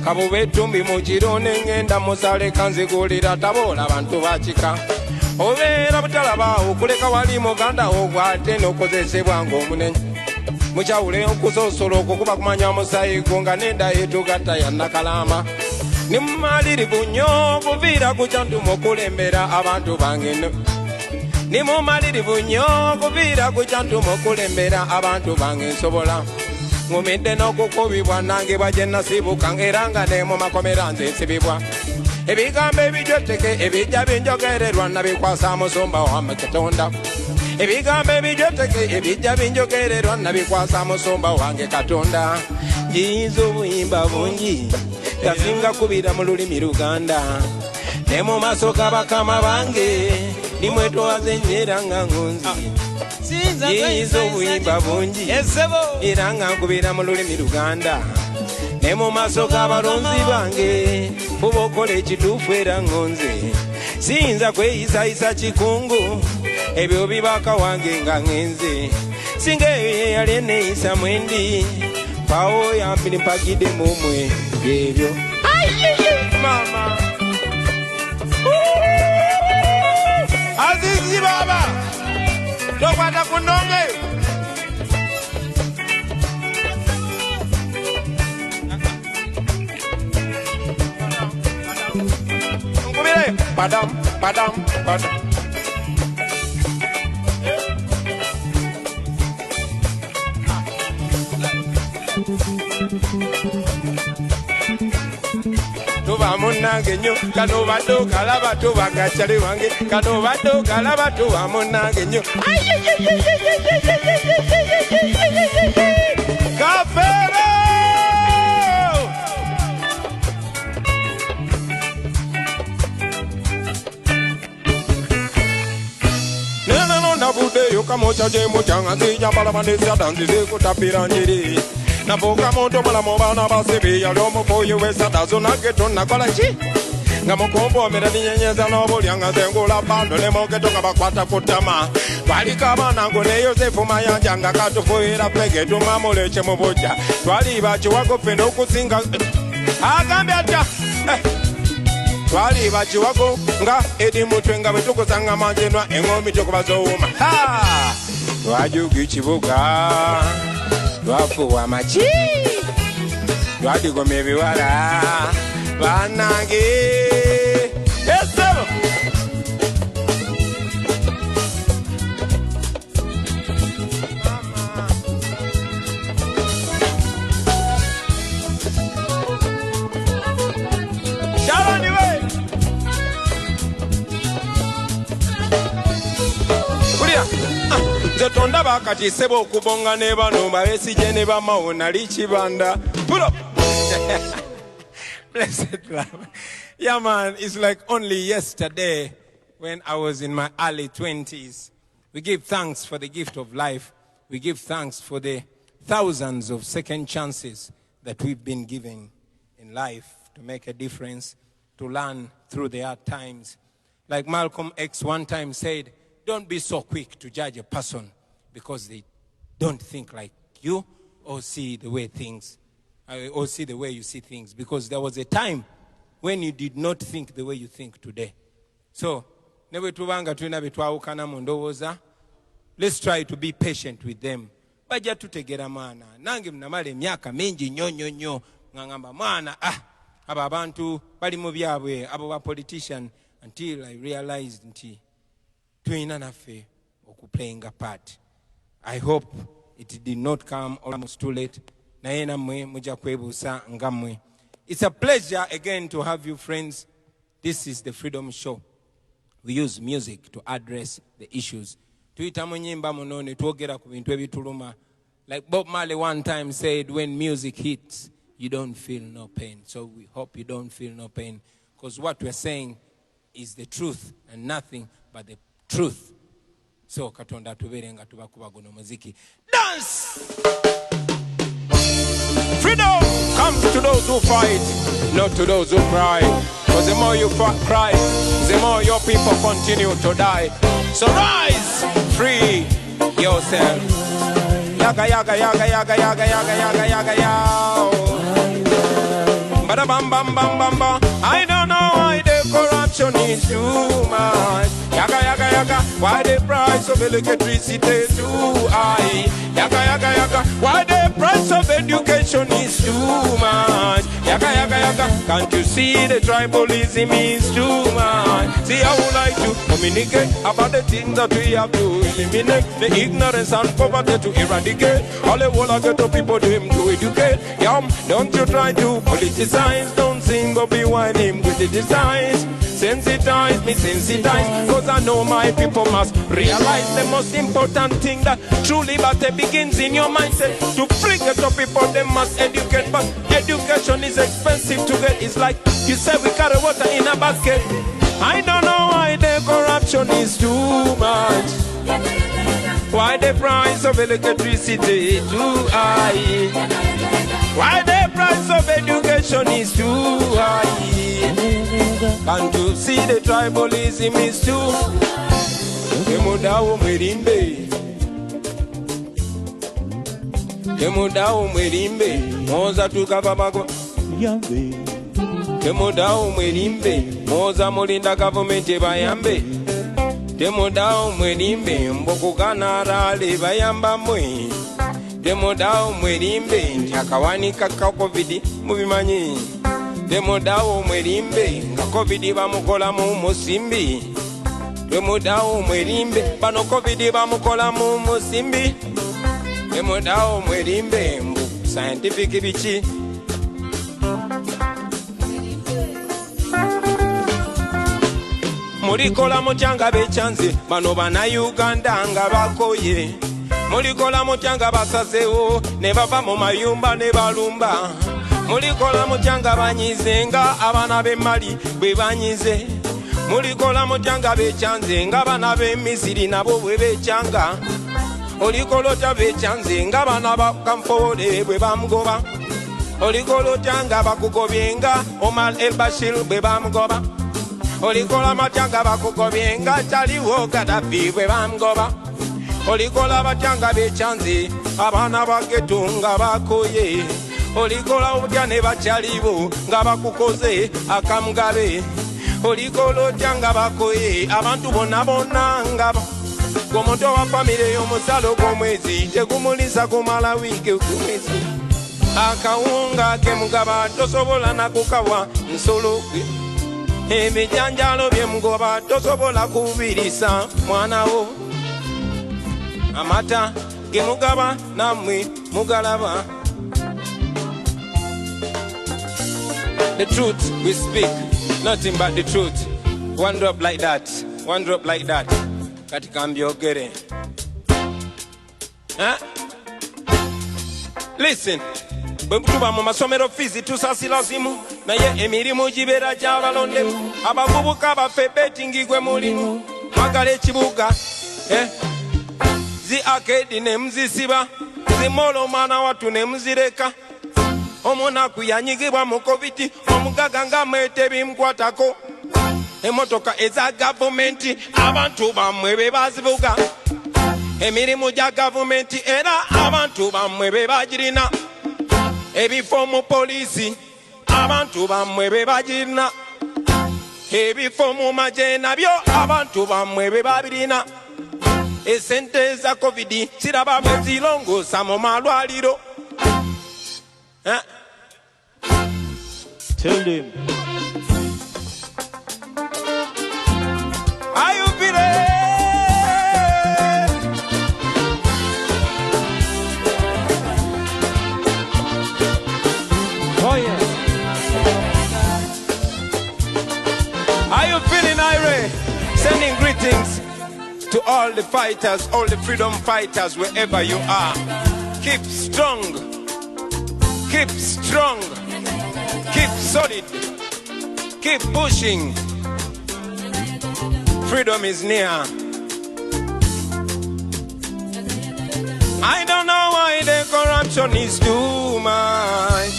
kabube ettumbi mu kiro n'engenda musale kanzigulira taboola abantu bakika obeera butalaba okuleka wali muganda wo gwate n'okozesebwa ng'omunene mukyawule okusosola okukuba kumanya omusayi gwo nga n'enda yetugatta ya Nakalama ni mumalirivu nnyo okuviira ku kyantuma okulembera abantu bange ni mumalirivu nnyo okuviira ku kyantuma okulembera abantu bange nsobola ngumidde n'okukubibwa nange bwagye nasibuka era nga ne mu makomera nze nsibibwa ebigambo ebijoteke ebijja binjogererwa nabikwasa musumba wa Katonda ebigambo ebijoteke ebijja binjogererwa nabikwasa musumba wange Katonda njiyinza obuyimba bungi gasinga kubira mu lulimi Luganda ne mu maaso g'abakama bange nimwetwaze nnyera nga ngunzi njiyinza obuyimba bungi era nga nkubira mu lulimi Luganda ne mu maaso g'abalonzi bange fuba okola ekituufu era ngonze siyinza kweyisayisa kikungu ebyo bibaka wange nga ngenze singa eyo yeyali eneeyisa mwendi pawo yampini mpagidde mumwe byebyo mama Azizi baba tokwata ku ndongo eyo nkubire padam tuba munange nnyo kano badde okalaba tuba gakyali wange kano badde okalaba tuba munange nnyo Kafero nabudeyo kamocha jemu changa zijambala mandesya danzize kutapira njiri navuga muntu mulamu baana basibi yali omufuuyi w'esadazo nageto nakola ki nga mukumbomera ninyenyeza n'obulyanga zengula bando ne mogeto nga bakwata ku ttama twaliko abaana ngo ne Yosefu Mayanja nga katufuuyira pege tumamuleke mu bujja twali bakiwago ffe n'okusinga agambye atya twali bakiwago nga edi mutwe nga bwe tukusanga manjenwa eŋomi tukubaza owuma twajuga kibuga twafuwa amaki twadigoma ebiwala banange esebo tondaba kati sebo okubonga ne bano babesije ne bamawo nali kibanda pull up blessed love. Yeah man, it's like only yesterday when I was in my early 20s. We give thanks for the gift of life. We give thanks for the thousands of second chances that we've been given in life to make a difference, to learn through the hard times. Like Malcolm X one time said, don't be so quick to judge a person because they don't think like you or see the way you see things. Because there was a time when you did not think the way you think today. So, let's try to be patient with them. Bajja tutegera maana. Nange mnamala emyaka mingi nnyo ngangamba maana abo abantu bali mu byabwe abo ba politician until I realized nti tuyina naffe okuplaying a part. I hope it did not come almost too late. It's a pleasure again to have you, friends. This is the Freedom Show. We use music to address the issues. Like Bob Marley one time said, when music hits, you don't feel no pain. So we hope you don't feel no pain. Because what we're saying is the truth and nothing but the truth. So katonda tuberenga tubakuba guno muziki. Dance! Freedom comes to those who fight, not to those who cry. Because the more you cry, the more your people continue to die. So rise, free yourself. Yaga yaga yaga yaga yaga yaga yaga yaga yaga. Bada bam bam bam bam bam. I don't know why the corruption is too much. Yaga yaga yaga. Why the price of electricity too high? Yaga yaga yaga. Why the price of education is too much? Yaga yaga yaga. Can't you see the tribalism is too much? See, I would like to communicate about the things that we have to eliminate, the ignorance and poverty to eradicate. All the world I get to people them to educate. Don't you try to politicize, don't sing or be whining with the designs. Sensitize me, sensitize, cause I know my people must realize the most important thing, that true liberty begins in your mindset. To bring it to people, they must educate, but education is expensive to get. It's like you said, we carry water in a basket. I don't know why the corruption is too much. Why the price of electricity is too high? Why the price of education is too high? Can't you see the tribalism is too? Kemudao mwerimbe, kemudao mwerimbe, moza tukavamago. Kemudao mwerimbe, moza mulinda government bayambe. Temodao mwerimbe, mbokukana rale bayamba mwe. Temodao mwerimbe, akawanika ka COVID mubimanyi. Temodao mwerimbe, nga COVID bamukola mu musimbi. Temodao mwerimbe, bano COVID bamukola mu musimbi. Temodao mwerimbe, mbu scientific bichi. Mulikola mutyanga bechanze, bano bana Uganda nga bakoye. Mulikola mutyanga basazewo, ne bava mu mayumba ne balumba. Mulikola mutyanga banyize nga abana b'Emali bwe banyize. Mulikola mutyanga bechanze nga abana b'e Misiri nabo bwe bechanga. Olikolota bechanze nga abana ba Kampole bwe bamugoba. Olikolota bakugobye nga Omar el-Bashir bwe bamugoba. Olikola matyanga bakugobye nga Chaliwo Gaddafi bwe bamugoba. Olikola batyanga bechanze abana bagetu nga bakoye. Olikola obutya ne bakyalibo nga bakukoze akamugabe. Olikola otyanga bakoye abantu bonna bonna nga omuntu wa famire y'omusalo gw'omwezi tegumulisa kumala wiiki kumwezi. Akawunga kemugaba tosobola nakukawa nsolo. Emijanjalo byemugoba tosobola kubirisa mwana wo. Amata gemugaba namwe mugalaba. The truth we speak, nothing but the truth. One drop like that, one drop like that. Katika mbyogere. Listen. Bwemutuba mu masomero fizi tusasira zimu, naye emirimu gibera gy'abalondemu. Abavubuka baffe betting gwe mulimu. Mwagala ekibuga, zi arcade ne muzisiba, zimolo mwana watu ne muzireka. Omunaku yanyigibwa mu COVID, omugaga nga mwete bimkwatako. Emotoka eza gavumenti, abantu bamwe be bazivuga. Emirimu gya gavumenti era abantu bamwe be bagirina. Ebifo mu polisi, abantu bamwe be bagirina. Ebifo mu magye nabyo abantu bamwe be babirina. Esente za COVID siraba bwe zirongoosa mu malwaliro. Tell them. Are you feeling? fighters, all the freedom fighters, wherever you are. Keep strong. Keep strong. Keep solid. Keep pushing. Freedom is near. I don't know why the corruption is too much.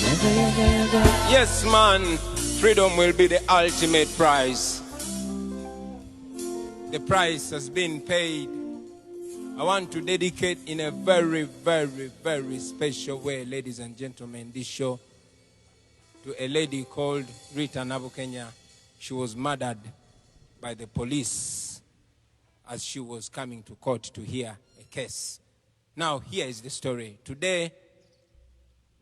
Yes, man, freedom will be the ultimate prize. The price has been paid. I want to dedicate in a very, very, very special way, ladies and gentlemen, this show to a lady called Rita Nabukenya. She was murdered by the police as she was coming to court to hear a case. Now, here is the story. Today,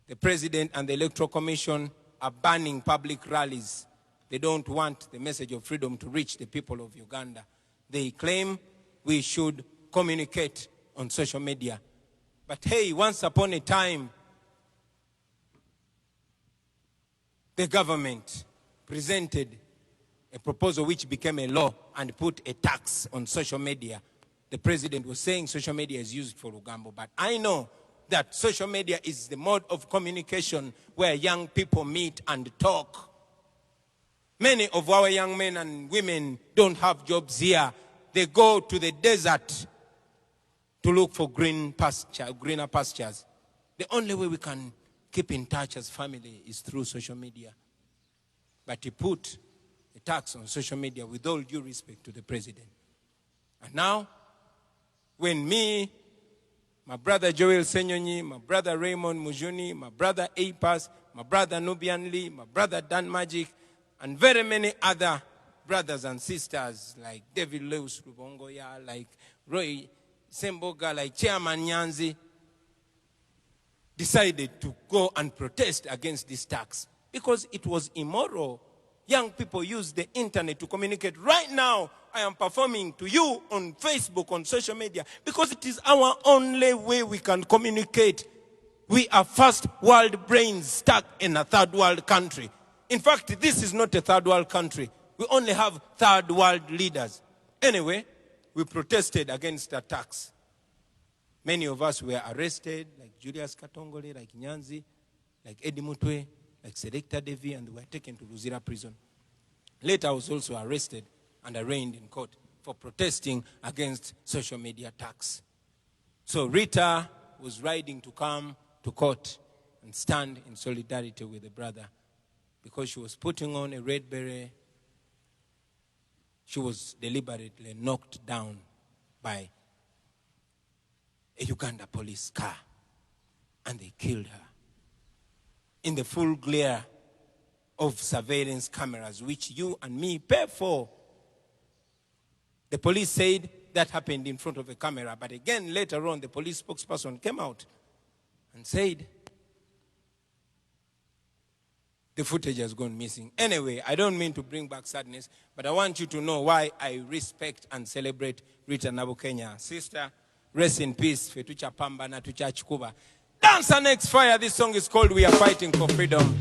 the president and the Electoral Commission are banning public rallies. They don't want the message of freedom to reach the people of Uganda. They claim we should communicate on social media. But hey, once upon a time, the government presented a proposal which became a law and put a tax on social media. The president was saying social media is used for Ugambo, but I know that social media is the mode of communication where young people meet and talk. Many of our young men and women don't have jobs here. They go to the desert to look for greener pastures. The only way we can keep in touch as family is through social media. But he put a tax on social media with all due respect to the president. And now, when me, my brother Joel Senyonyi, my brother Raymond Mujuni, my brother Apas, my brother Nubian Lee, my brother Dan Magic, and very many other brothers and sisters like David Lewis Rubongoya, like Roy Semboga, like Chairman Nyanzi, decided to go and protest against this tax because it was immoral. Young people use the internet to communicate. Right now, I am performing to you on Facebook, on social media, because it is our only way we can communicate. We are first world brains stuck in a third world country. In fact, this is not a third world country. We only have third world leaders. Anyway, we protested against the tax. Many of us were arrested, like Julius Katongole, like Nyanzi, like Eddie Mutwe, like Selecta Devi, and were taken to Luzira prison. Later, I was also arrested and arraigned in court for protesting against social media tax. So Rita was riding to come to court and stand in solidarity with the brother because she was putting on a red beret. She was deliberately knocked down by a Uganda police car, and they killed her in the full glare of surveillance cameras, which you and me pay for. The police said that happened in front of a camera, but again, later on, the police spokesperson came out and said the footage has gone missing. Anyway, I don't mean to bring back sadness, but I want you to know why I respect and celebrate Rita Nabukenya. Sister, rest in peace. Fetucha Pamba na tucha chikuba. Dancer next fire. This song is called We Are Fighting for Freedom.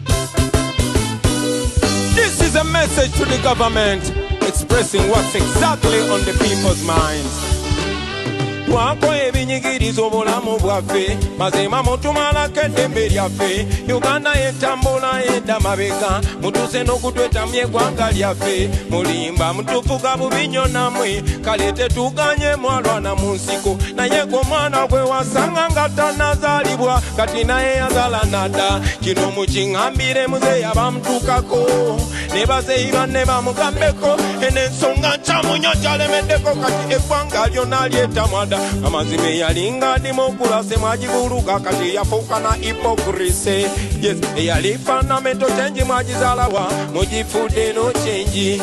This is a message to the government expressing what's exactly on the people's minds. Wako ebinyigiriza obulamu bwaffe mazima mutumala keddembe lyaffe Uganda yetambula yedda mabega mutuse n'okutwetamya eggwanga lyaffe mulimba mutufuga bubi nnyo nammwe kale tetuganye mwalwana mu nsiko naye gwe omwana gwe wasanga nga tannazaalibwa kati naye yazaala nadda kino mukiŋŋambire muzeeyi abamutuukako ne bazeeyi banne bamugambeko en'ensonga nkyamunyo kyalemeddeko kati eggwanga lyonna lyetamwada amazime yalinga democracy mwagibuluga kati yafuuka na hypocrisy. Yes, eyali fundamental change mwagizaalawa mugifudde no change.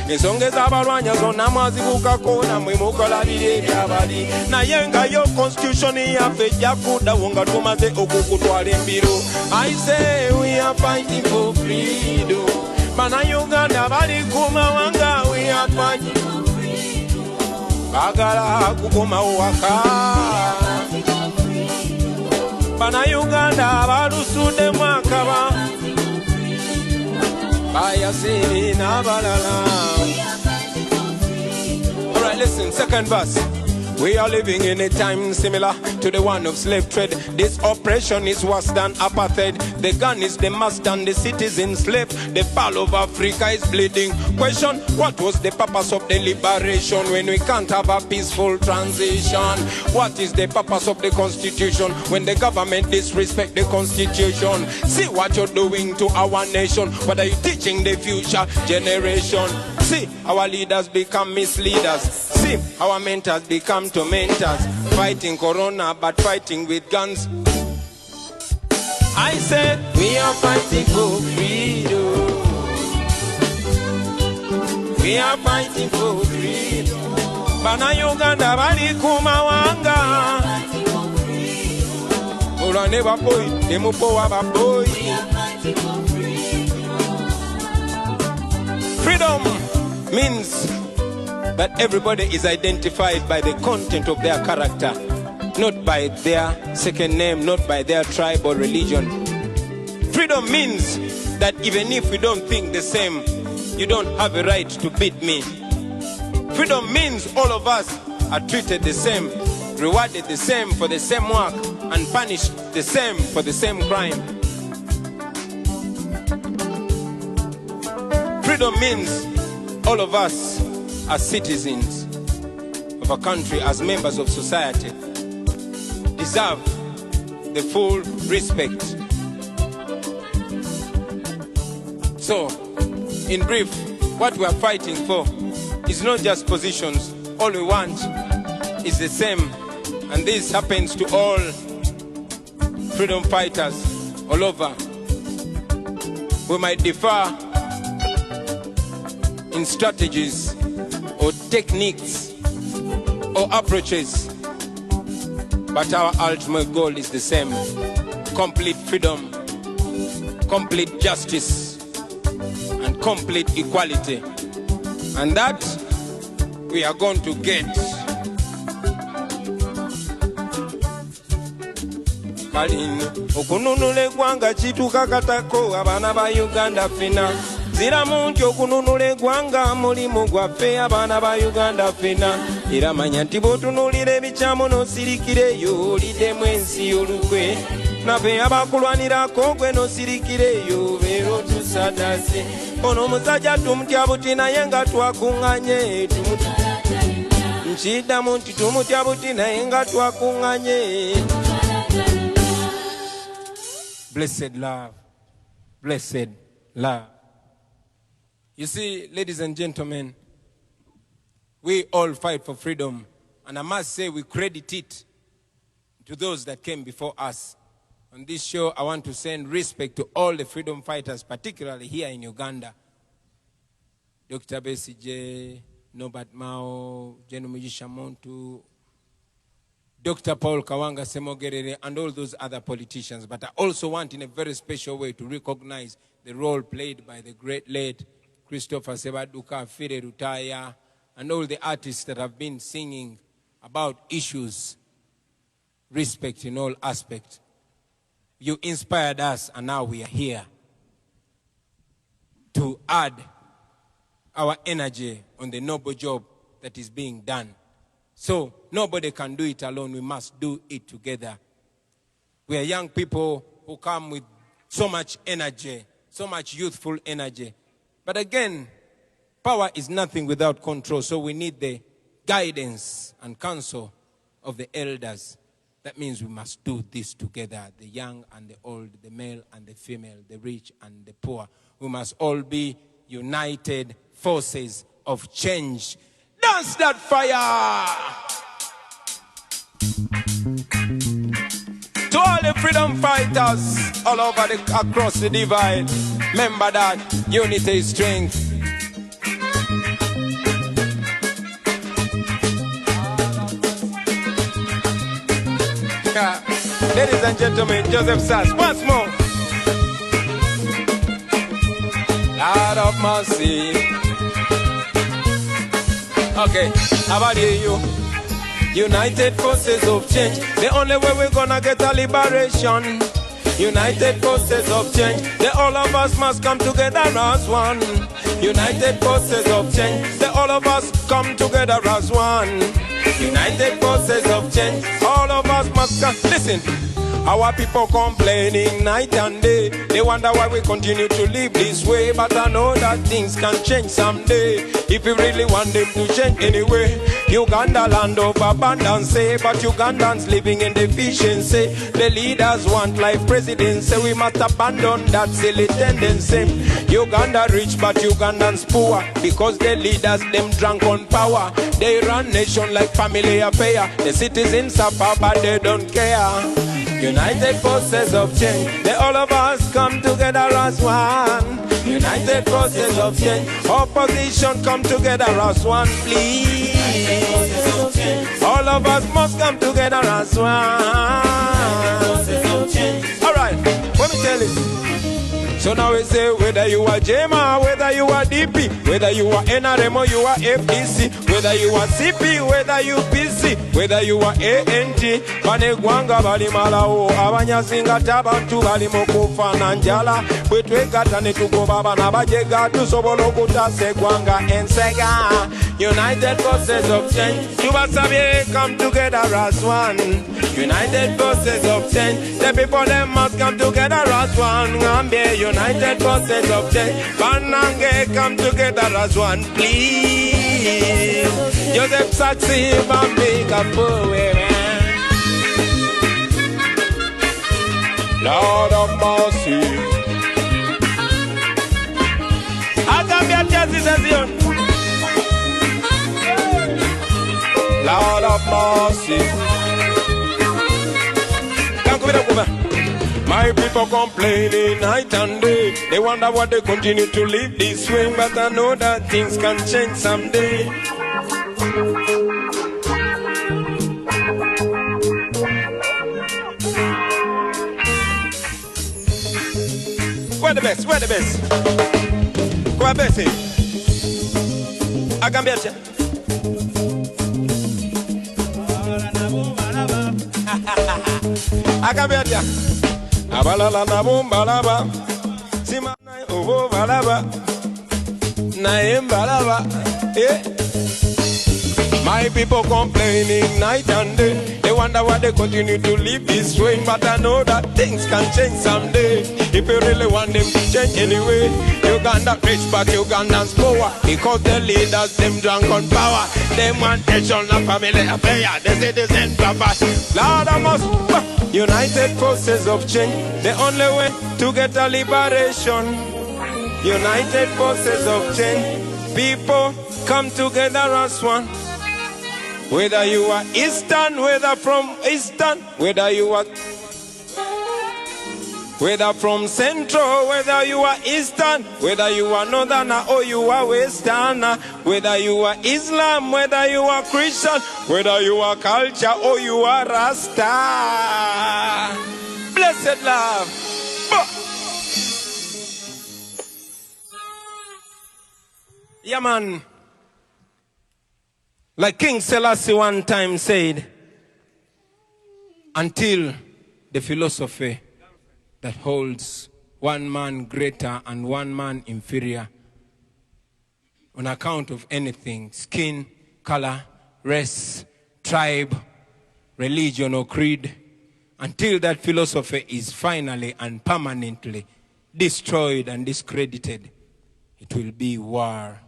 Ensonga ez'abalwanya zonna mwazibuukako nammwe mukolabira ebyabali naye nga yo constitution yaffe ejja kuddawo nga tumaze okukutwala embiro. I say we are fighting for freedom. Bannayuganda bali ku mawanga, we are fighting for freedom. Bagala kukomawo waka Bannayuganda balusudde mwakaba bayasiri n'abalala. Alright, listen, second verse. We are living in a time similar to the one of slave trade. This oppression is worse than apartheid. The gun is the master and the citizen slave. The pearl of Africa is bleeding. Question, what was the purpose of the liberation when we can't have a peaceful transition? What is the purpose of the constitution when the government disrespect the constitution? See what you're doing to our nation. What are you teaching the future generation? See, our leaders become misleaders. See, our mentors become tormentors. Fighting corona but fighting with guns. I said, we are fighting for freedom. We are fighting for freedom. Bana Uganda bali kumawanga. Urane baboy, demupo wa baboy. Freedom means that everybody is identified by the content of their character, not by their second name, not by their tribe or religion. Freedom means that even if we don't think the same, you don't have a right to beat me. Freedom means all of us are treated the same, rewarded the same for the same work, and punished the same for the same crime. Freedom means all of us as citizens of a country, as members of society, deserve the full respect. So, in brief, what we are fighting for is not just positions. All we want is the same. And this happens to all freedom fighters all over. We might differ in strategies or techniques or approaches, but our ultimate goal is the same: complete freedom, complete justice, and complete equality. And that we are going to get. Kalino okununula eggwanga kituuka katako abaana ba Uganda fina. Ziramu nti okununula eggwanga mulimu gwaffe abaana ba Uganda fina. Era manya nti bw'otunuulira ebikyamu n'osirikireyo oliddemu ensi olukwe. Naffe abakulwanirako gwe n'osirikireyo beera otusadase. Ono omusajja tumutya buti naye nga twakuŋŋanye nkiddamu nti tumutya buti naye nga twakuŋŋanye. Blessed love. Blessed love. You see, ladies and gentlemen, we all fight for freedom. And I must say we credit it to those that came before us. On this show, I want to send respect to all the freedom fighters, particularly here in Uganda. Dr. Besigye, Norbert Mao, Jenumugisha Muntu, Dr. Paul Kawanga Semogerere, and all those other politicians. But I also want in a very special way to recognize the role played by the great late Christopher Sebaduka, Fire Rutaya, and all the artists that have been singing about issues, respect in all aspects. You inspired us, and now we are here to add our energy on the noble job that is being done. So nobody can do it alone. We must do it together. We are young people who come with so much energy, so much youthful energy. But again, power is nothing without control. So we need the guidance and counsel of the elders. That means we must do this together. The young and the old, the male and the female, the rich and the poor. We must all be united forces of change. Dance that fire! To all the freedom fighters all over across the divide, remember that unity is strength. Ladies and gentlemen, Joseph Sass, once more. Lord of mercy. Okay, how about you? United forces of change. The only way we're gonna get a liberation. United forces of change. The all of us must come together as one. United forces of change. The all of us come together as one. United forces of change. All of us must come. Listen. Our people complaining night and day. They wonder why we continue to live this way. But I know that things can change someday, if we really want them to change anyway. Uganda land of abundance, but Ugandans living in deficiency. The leaders want life presidency. We must abandon that silly tendency. Uganda rich but Ugandans poor, because the leaders them drunk on power. They run nation like family affair. The citizens suffer but they don't care. United forces of change, they all of us come together as one. United forces of change, opposition come together as one, please. All of us must come together as one. Alright, let me tell you. So now we say whether you are JMA, whether you are DP, whether you are NRM or you are FDC, whether you are CP, whether you PC, whether you are ANT, banegwanga bali malao, abanyasinga tabantu bali mokufa nanjala, bwetwegata ne tugoba bana bajega tusobola okutasegwanga ensega. United forces of change, tubasabye come together as one. United forces of change, the people them must come together as one. United forces of change, Banange come together as one, please. Joseph Saxi, Bambika, Lord of mercy. I can be a justice as you. Lord of mercy. My people complaining night and day. They wonder why they continue to live this way. But I know that things can change someday. We're the best, we're the best. Go ahead, Bessie. I can be a chef. I can be a chef. Abalala na bombalaba, simana obo balaba, na embalaba, eh. My people complaining night and day. They wonder why they continue to live this way. But I know that things can change someday, if you really want them to change anyway. Uganda rich but Ugandans poor, because the leaders them drunk on power. They want nation and family affair. The citizens papa. Lord I must. United forces of change, the only way to get a liberation. United forces of change, people come together as one. Whether you are Eastern, whether from Eastern, whether you are from Central, whether you are Eastern, whether you are Northern or you are Western, whether you are Islam, whether you are Christian, whether you are culture or you are Rasta. Blessed love. Yeah, man. Like King Selassie one time said, until the philosophy that holds one man greater and one man inferior on account of anything, skin, color, race, tribe, religion or creed, until that philosophy is finally and permanently destroyed and discredited, it will be war.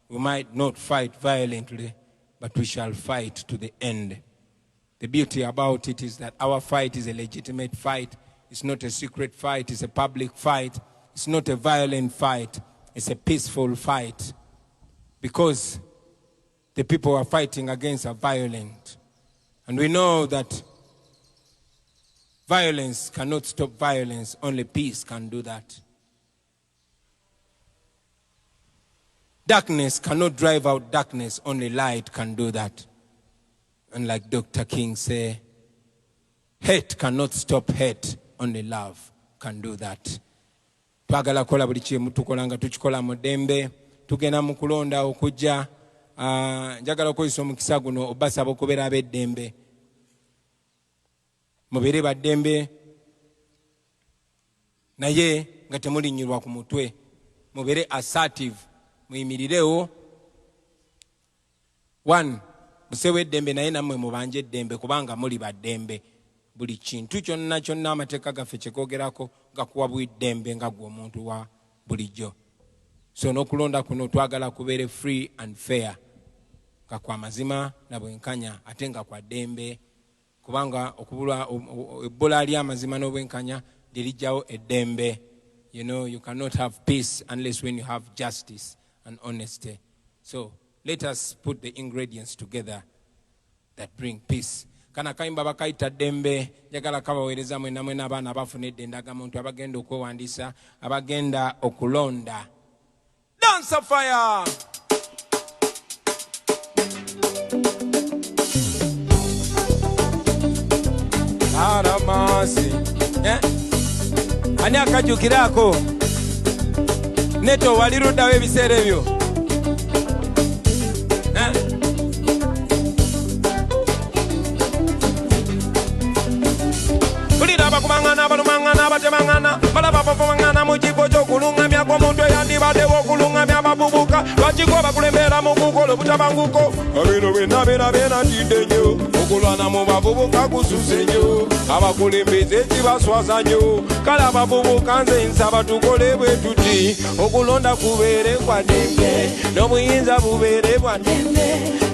We might not fight violently, but we shall fight to the end. The beauty about it is that our fight is a legitimate fight. It's not a secret fight, it's a public fight. It's not a violent fight, it's a peaceful fight. Because the people are fighting against are violent. And we know that violence cannot stop violence, only peace can do that. Darkness cannot drive out darkness, only light can do that. And like Dr. King say, hate cannot stop hate, only love can do that. Twagala kola buli kimu tukolanga tukikola mu ddembe, tugenda mu kulonda okujja, njagala okozesa omukisa guno obasaba okubeera ab'eddembe. Mubeere baddembe naye nga temulinyirwa ku mutwe. Mubeere assertive, muyimirirewo. One, musewe eddembe naye nammwe mubanje eddembe kubanga muli baddembe. Buli kintu kyonna kyonna amateeka gaffe kyekogerako gakuwa bw'eddembe nga gwe omuntu wa bulijjo. So n'okulonda kuno twagala kubeere free and fair, nga kwa mazima na bwenkanya ate nga kwa ddembe, kubanga okubula ebbula ly'amazima n'obwenkanya lirijjawo eddembe. You know, you cannot have peace unless when you have justice and honesty. So let us put the ingredients together that bring peace. Kana kayimba bakaita ddembe, njagala kabaweereza mwena mwena abaana abafuna eddembe, agamuntu abagenda okwewandiisa, abagenda okulonda. Dance of fire! Aramasi. Ani akajukirako? Neto waliruddawo ebiseera ebyo. Abakubangana abalumangana abatemangana balaba bavumangana mu kifo ky'okulungamya kw'omuntu eyandibaddewo okulungamya ababubuka lwakiko bakulembera mu kukola obutabanguko bino byonna beeratidde nnyo okulwana mu bavubuka kususe nnyo abakulembeze kibaswaza nnyo kale abavubuka nze nsaba tukole bwe tuti okulonda kubeere kwa ddembe n'obuyinza bubeere bwa ddembe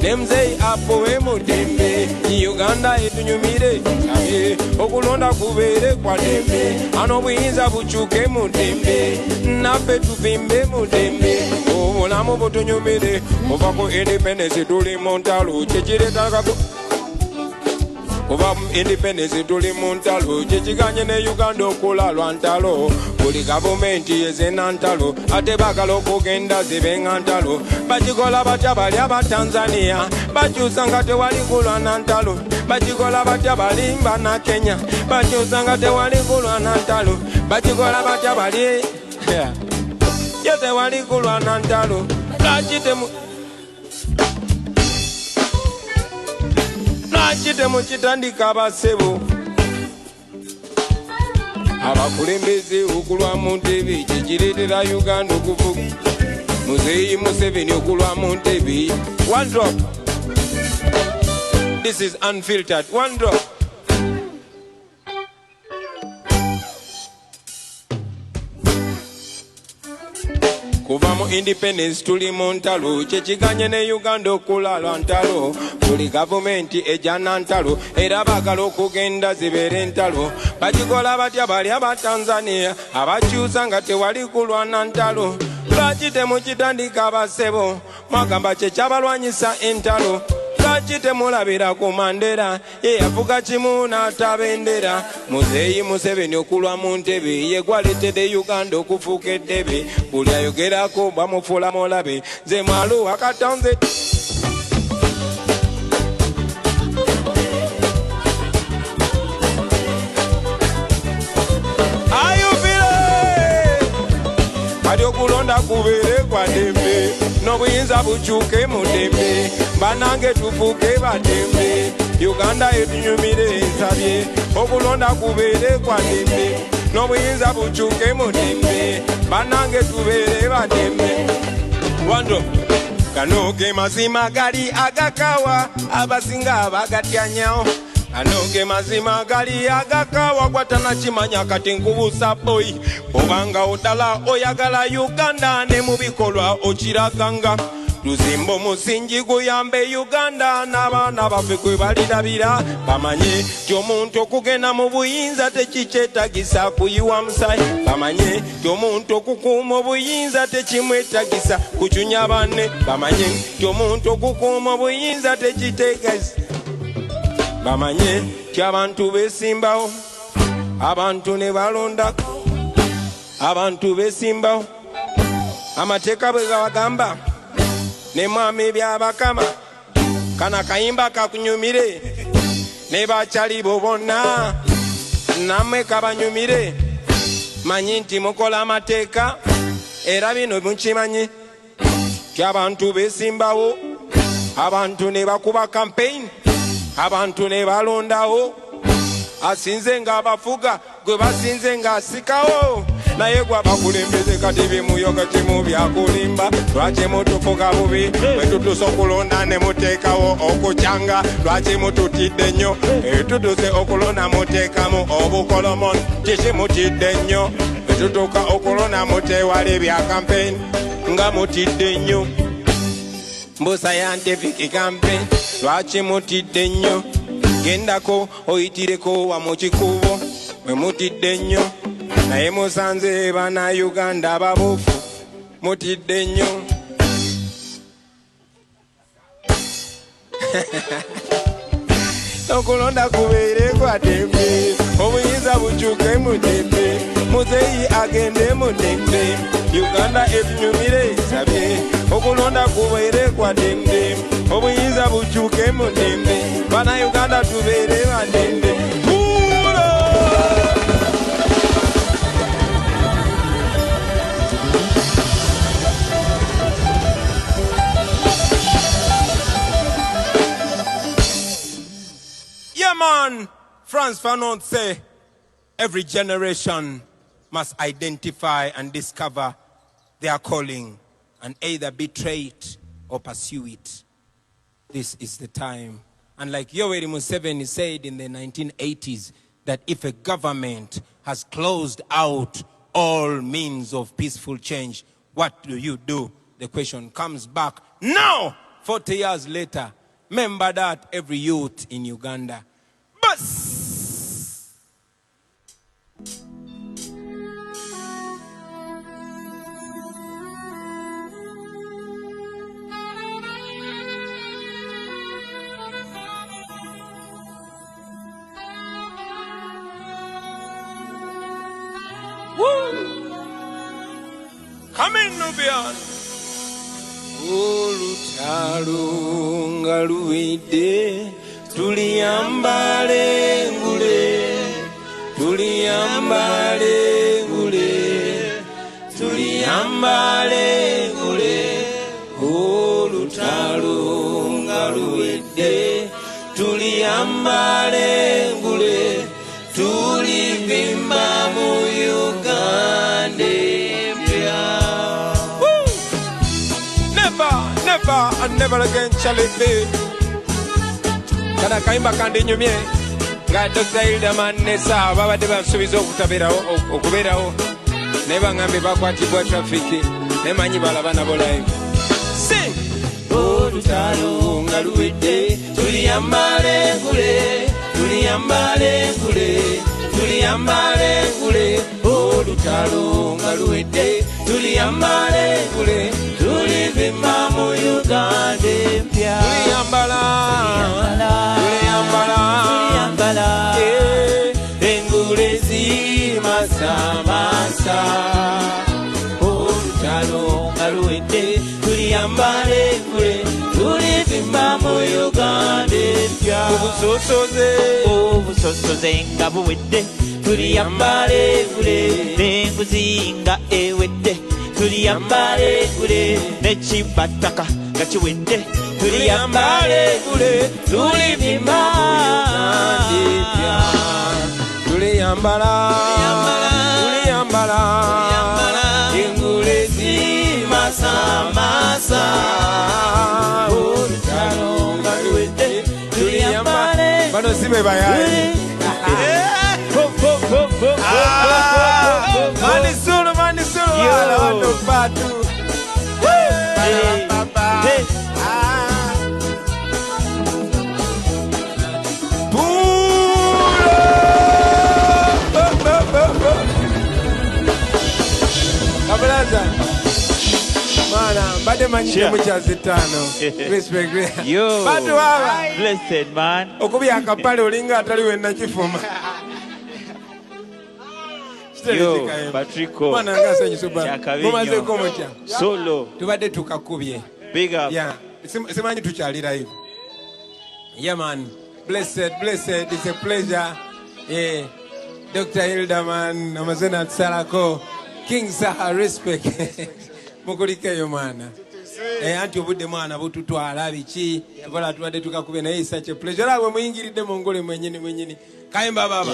ne muzeeyi apowe mu ddembe Uganda etunyumire sabye okulonda kubeere kwa ddembe n'obuyinza bukyuke mu ddembe naffe tuvimbe mu ddembe obulamu butunyumire ova ku independence tuli mu ntalo kyekireetako kuva independence tuli mu ntalo kyekiganye ne Uganda okola lwa ntalo buli gavumenti yezena ntalo ate baagala okugenda zibenga ntalo bakikola batya bali aba Tanzania bakyusa nga tewali kulwana ntalo bakikola batya bali bana Kenya bakyusa nga tewali kulwana ntalo bakikola batya bali ye tewali kulwana ntalo lwaki mukitandika abasebo abakulembeze okulwa mu ntebe kyekireetera Uganda okuvuga muzeeyi Museveni okulwa mu ntebe. One drop. This is unfiltered. One drop. Kuva mu independence tuli mu ntalo kyekiganye ne Uganda okola lwa ntalo buli gavumenti ejana ntalo era baagala okugenda zibeere ntalo bakikola batya bali aba Tanzania abakyusa nga tewali kulwana ntalo lwaki temukitandika abasebo mwagamba kyekyabalwanyisa entalo lwaki temulabira ku Mandela ye yavuga kimu n'atabendera muzeeyi Museveni okulwa mu ntebe ye gwaleetedde Uganda okufuuka eddebe buli ayogerako bamufuula mulabe nze mwalu wakatonze kati okulonda kubeere kwa ddembe n'obuyinza bukyuke mu ddembe banange tufuuke baddembe Uganda etunyumire nsabye okulonda kubeere kwa ddembe n'obuyinza bukyuke mu ddembe banange tubeere baddembe. Wando kano ge mazima gali agakawa abasinga abagatyanyawo ano ge mazima gali agakawa gwatanakimanya kati nkubuusa boy obanga oddala oyagala Uganda ne mu bikolwa okiraganga tuzimba omusingi guyambe Uganda n'abaana baffe kwe balirabira bamanye ti omuntu okugenda mu buyinza tekikyetagisa kuyiwa musaayi bamanye ti omuntu okukuuma obuyinza tekimwetagisa kucunya banne bamanye ti omuntu okukuuma obuyinza tekitegeeza bamanye ti abantu beesimbawo abantu ne balondako abantu beesimbawo amateeka bwe gabagamba ne mwami byabakama kana kayimba kakunyumire ne bakyali bo bonna nammwe kabanyumire manyi nti mukola amateeka era bino mukimanyi ti abantu beesimbawo abantu ne bakuba campaign abantu ne balondawo asinze nga abafuga gwe basinze nga asikawo naye gwa bakulembeze kati bimuyoga kimu byakulimba lwaki mutufuga bubi bwe tutuse okulonda ne muteekawo okukyanga lwaki mututidde nnyo tutuse okulonda muteekamu obukolomoni kiki mutidde nnyo tutuuka okulonda muteewala ebya campaign nga mutidde nnyo mbu scientific campaign lwaki mutidde nnyo gendako oyitireko wa mu kikubo bwe mutidde nnyo naye musanze bannayuganda ababuufu mutidde nnyo okulonda kubeere kwa ddembe obuyinza bukyuke mu ddembe muzeeyi agende mu ddembe uganda etunyumire esabye okulonda kubeere kwa ddembe obuyinza bukyuke mu ddembe bannayuganda tubeere ba ddembe. Yeah, man. Frantz Fanon say, every generation must identify and discover their calling and either betray it or pursue it. This is the time. And like Yoweri Museveni said in the 1980s, that if a government has closed out all means of peaceful change, what do? The question comes back now, 40 years later. Remember that, every youth in Uganda. Bus! Woo! Come in, Nubian. Olutalo nga luwedde tuliyambale ngule tuliyambale ngule tuliyambale ngule olutalo nga luwedde tuliyambale ngule tulivimba mu Uganda empya. Never and never again shall it be. Kana kaimba kandi nyumye nga Dr. Hildaman Nessa babadde basuubiza okubeerawo naye baŋŋambe bakwatibwa trafiki nemanyi balaba nabo live. Sing! Olutalo nga luwedde tuliyambale ngule tuliyambale ngule tuliyambale ngule olutalo nga luwedde tuliyambale ngule tulivimba mu Uganda empya. Tuliyambala engule zimasamasa olutalo nga luwedde tuliyambale engule tulivimba mu Uganda empya. Obusosoze nga buwedde tuliyambale engule n'enguzi nga ewedde tuliyambale engule n'ekibataka nga kiwedde tuliyambale engule tulivimba tuliyambala engule zimasamasa olutalo nga luwedde tuliyambale bano si be bayayi Manisulu wala watu patu Kabalaza Mana mbade manyike muchazi tano Respect Yo Batu wawa Blessed man Okubi akapale ulinga ataliwe na chifuma Yo, Patrico. Mwana ngasa nyisuba. Mumaze komocha. Solo. Tubade tukakubye. Big up. Yeah. Simanyi tuchalira hivi. Yeah man. Blessed. It's a pleasure. Yeah. Dr. Hildaman, Amazena Tsarako. King Saha, respect. Mukulikeyo mwana. Anti obudde mwana bututwala biki. Tubala tubade tukakubye naye such a pleasure. Awe muyingiridde mongole mwenyini. Kayimba baba.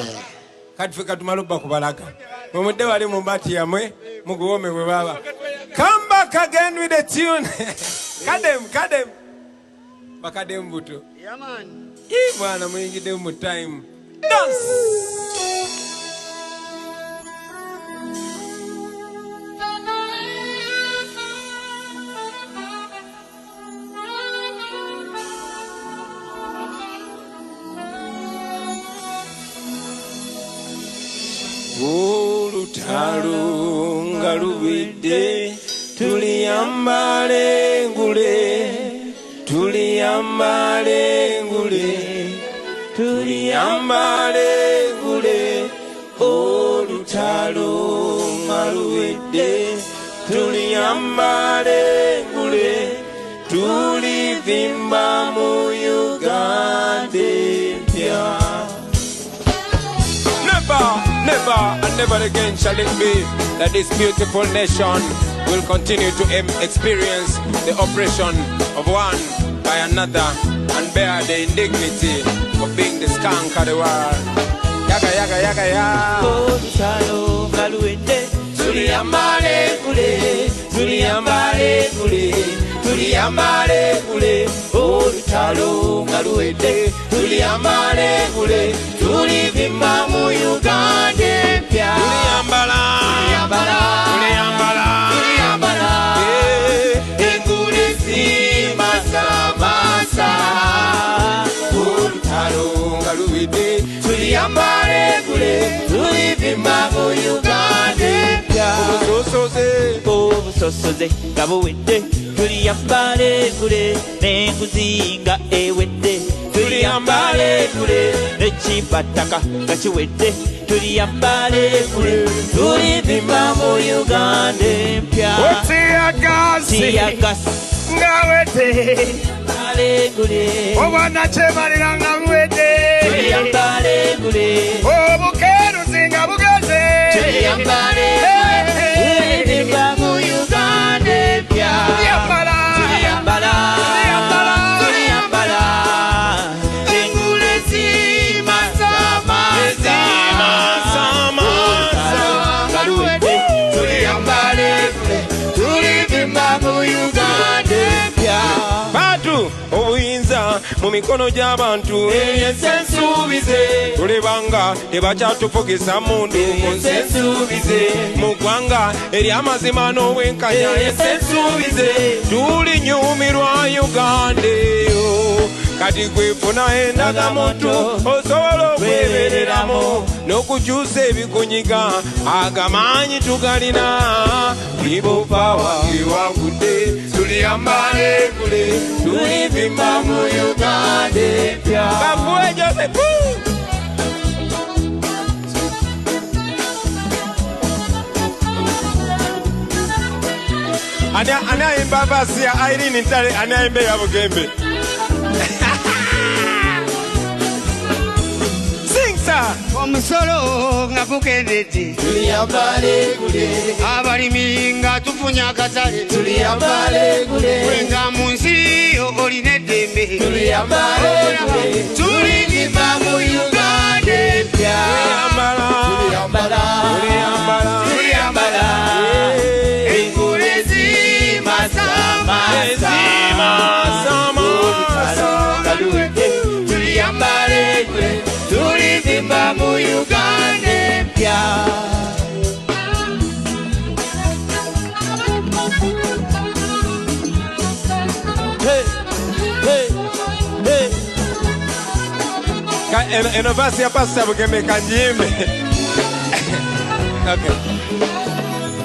Kati feka tumaloba kubalaga. Mumudde wali mumbati yamwe muguwome bwe baba. Come back again with a tune. Kadem. Bakadem buto. Yeah, man. Bwana muyingidde mu time. Dance. Olutalo nga luwedde tuliyambale ngule olutalo nga luwedde tuliyambale ngule tulivimba mu Uganda empya. Never again shall it be that this beautiful nation will continue to experience the oppression of one by another and bear the indignity of being the skunk of the world. Yaga. Olutalo nga luwedde tuliyambale ngule olutalo nga luwedde tuliyambale ngule tulivimba mu Uganda empya. Tuliyambala engule zimasamasa olutalo nga luwedde tuliyambale ngule tulivimba mu Uganda empya. Obusosoze nga buwedde tuliyambale ngule n'enguzi nga ewedde tuliyambale ngule n'ekibataka nga kiwedde tuliyambale ngule tulivimba mu Uganda empya. Otiyagasi nga wete obwana kyemalira nga buwedde tuliyambale ngule obukeruzi nga bugaze tuliyambale tulivimba mu Uganda empya. Tuliyambala engule zimasamasa nga luwedde tuliyambale tulivimba mu Uganda empya. Batu obuyinza mu mikono gy'abantu Ensuubize tulebanga tebakyatufugisa mundu ensuubize mu ggwanga ery'amazima n'obwenkanya ensuubize tulinyumirwa Uganda eyo kati kwefuna endagamoto osobola okwebereramu n'okukyusa ebikunyiga agamaanyi tugalina People power iwagudde tuliyambale ngule tulivimba mu Uganda empya. Kafuwe Joseph. Ani ayimba basi ya Irene Ntale, ani ayimba ya Bugembe. Sing sir. omusolo nga gukendedde tuliyambale ngule abalimi nga tufunye akatale tuliyambale ngule nga mu nsi olina eddembe tuliyambale ngule tulivimba mu Uganda empya. Tuliyambala engule zimasamasa olutalo nga luwedde tuliyambale ngule tulivimba mu Uganda empya. Eno basi ya Pastor Bugembe kanjimbe. Okay.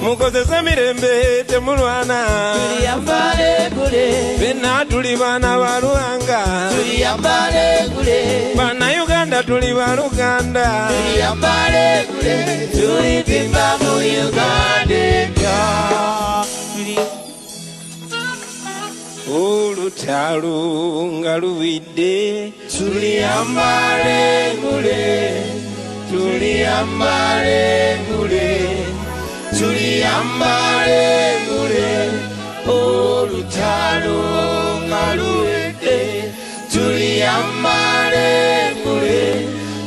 Mukozesa mirembe temulwana tuliyambale ngule bena tuli bana ba Ruhanga tuliyambale ngule bana Uganda tuli ba Luganda tuliyambale ngule tulivimba mu Uganda empya. olutalo nga luwidde tuliyambale ngule olutalo nga luwedde tuliyambale ngule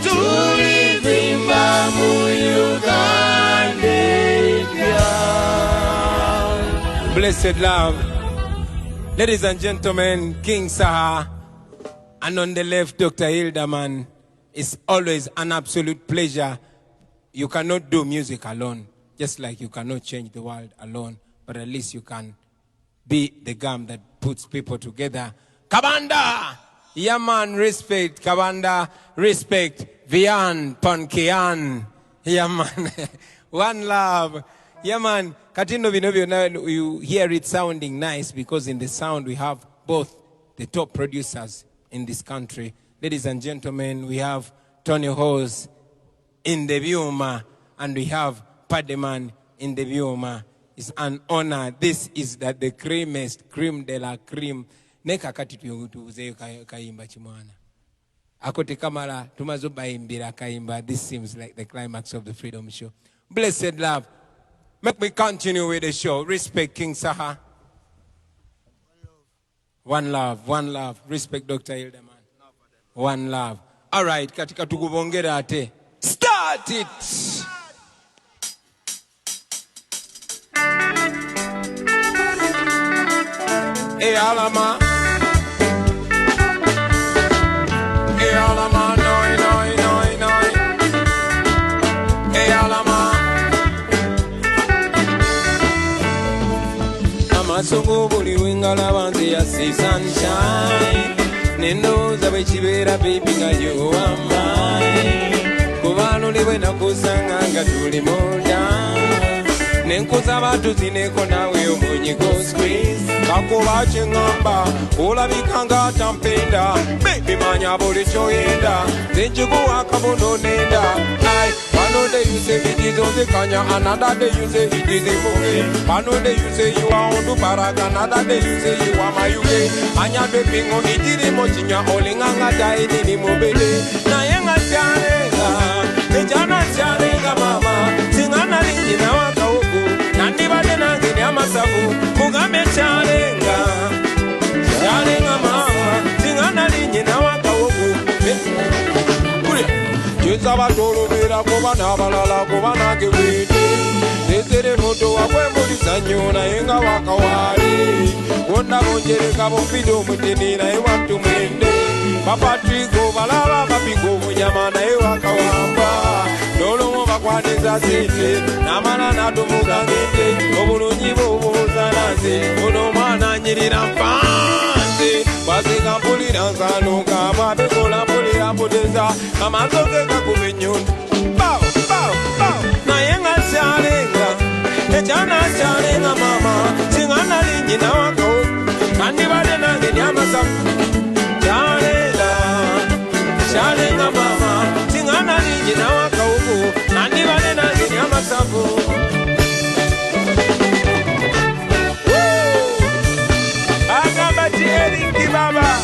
tulivimba mu Uganda Blessed love. Ladies and gentlemen, King Saha, and on the left, Dr. Hildeman. It's always an absolute pleasure. You cannot do music alone, just like you cannot change the world alone, but at least you can be the gum that puts people together. Kabanda! Yeah, man, respect. Kabanda, respect. Vian, Pankian. Yeah, man. One love. Yeah, man. Katindo Vinovio, now you hear it sounding nice because in the sound we have both the top producers in this country. Ladies and gentlemen, we have Tony Hose in the Viuma, and we have Pademan in the Viuma. It's an honor. This is the creamiest, cream de la cream. Neka kati tuuze kaimba chimwana. Akote kamara, tumazo baimbira kaimba. This seems like the climax of the Freedom Show. Blessed love. Make me continue with the show. Respect King Saha. One love, one love. Respect Dr. Hildeman. One love. All right, katika tukubongera ate. Start it! Hey, Alama. Hey, Alama, noi, noi, noi, noi. Hey, Alama. Amasungu buli wingala banzi ya see sunshine. Nendo zabe chibera baby nga you are mine. Kubano liwe na kusanga nga tuli moja. Nenkuza batu zineko nawe omunyiko squeeze. Kakuba chengamba, olabikanga tampenda. Baby manya buli choyenda. Zenchukuwa kabono nenda. Ay, one day you say it is on the kanya, another day you say it is in Muge. One day you say you are on the Paraga, another day you say you are my UK. Anya be pingo itiri mochinya, olinganga dai ni mobile. Na yenga chanega, ejana chanega mama. Singana lingi na waka uku, nandi bade nangi ni amasabu. Kugame chanega, chanega mama. Singana lingi na waka uku. Jizaba tolo vera kubana balala kubana kewiti. Nesere moto wakwe muri sanyo na yenga wakawari. Wonda bonjere kabo pido mutini na ewa tumende. Papa trigo balala papingo munyama na ewa kawamba. Dolo mwa kwaneza sete na mana na tumuga ngete. Obulu nyibo bozanaze. Ono mana nyirira mpanze. Basi kampuli na zano kama bekola puli apoteza. Kama zoke kakumenyon. Bow, bow, bow. Na yenga chalenga. Ejana chalenga mama. Singana lingi na wako. Kandi bade na ngeni amasa. Chalenga. Chalenga mama. Singana lingi na wako. Kandi bade na ngeni amasa. Agamba tieringi baba.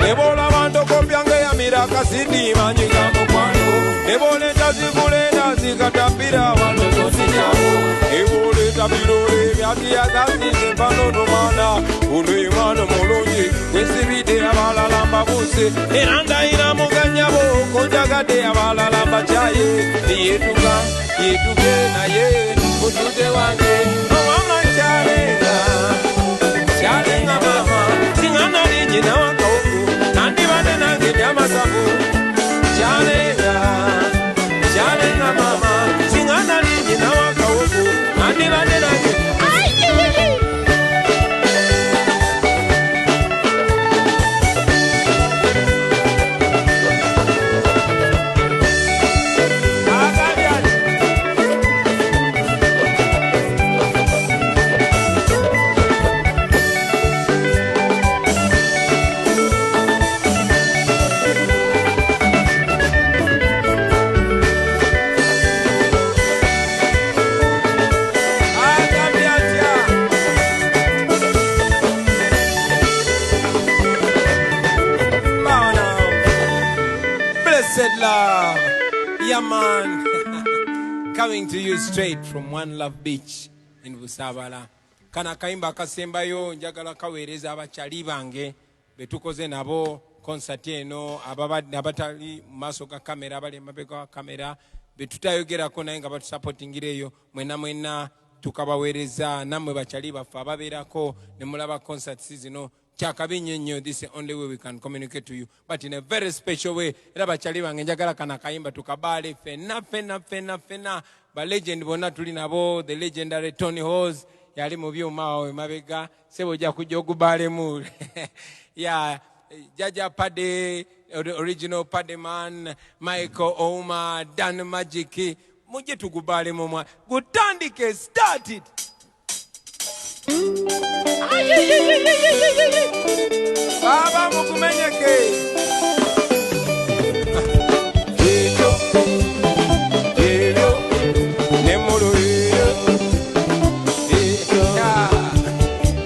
Ebola bando kopyange ya miraka sindi manyiga mukwano. Ebole tazibule nazikatapira wano zosinyamo. Ebole tabirole byati ya gazi sempano nomana. Unu imano molonji kwesibide abalalamba buse. Eranda ina muganyabo konjagade abalalamba chaye. Yetuka, yetuke na ye mutute wange. Mama chalenga, chalenga mama. Singana lingi na waka uku. Nandi bade nange nyama sabu. Chalenga, chalenga mama. Singana lingi na waka uku. Nandi bade nange. Blessed love, yeah man. Coming to you straight from One Love Beach in Busabala. Kana kaimba kasembayo njagala kawereza abachali bange betukoze nabo concert eno abatali mu maaso ga kamera abali emabega wa kamera betutayogerako naye nga batusupportingireyo mwena tukabaweereza nammwe bakyali baffe ababeerako ne mulaba concerts zino kyakabi nnyo. This is the only way we can communicate to you, but in a very special way. Era bakyali bange njagala kana kayimba tukabaale fena ba legend bonna tuli nabo, the legendary Tony Hose yali mu byuma awo emabega sebo ja kujja ogubaalemu yeah, Jaja Pade, original Pade man, Michael Oma, Dan Magic, muje tugubale mumwa. Gutandike, start it. Baba mukumenyeke. Jejo, nemoro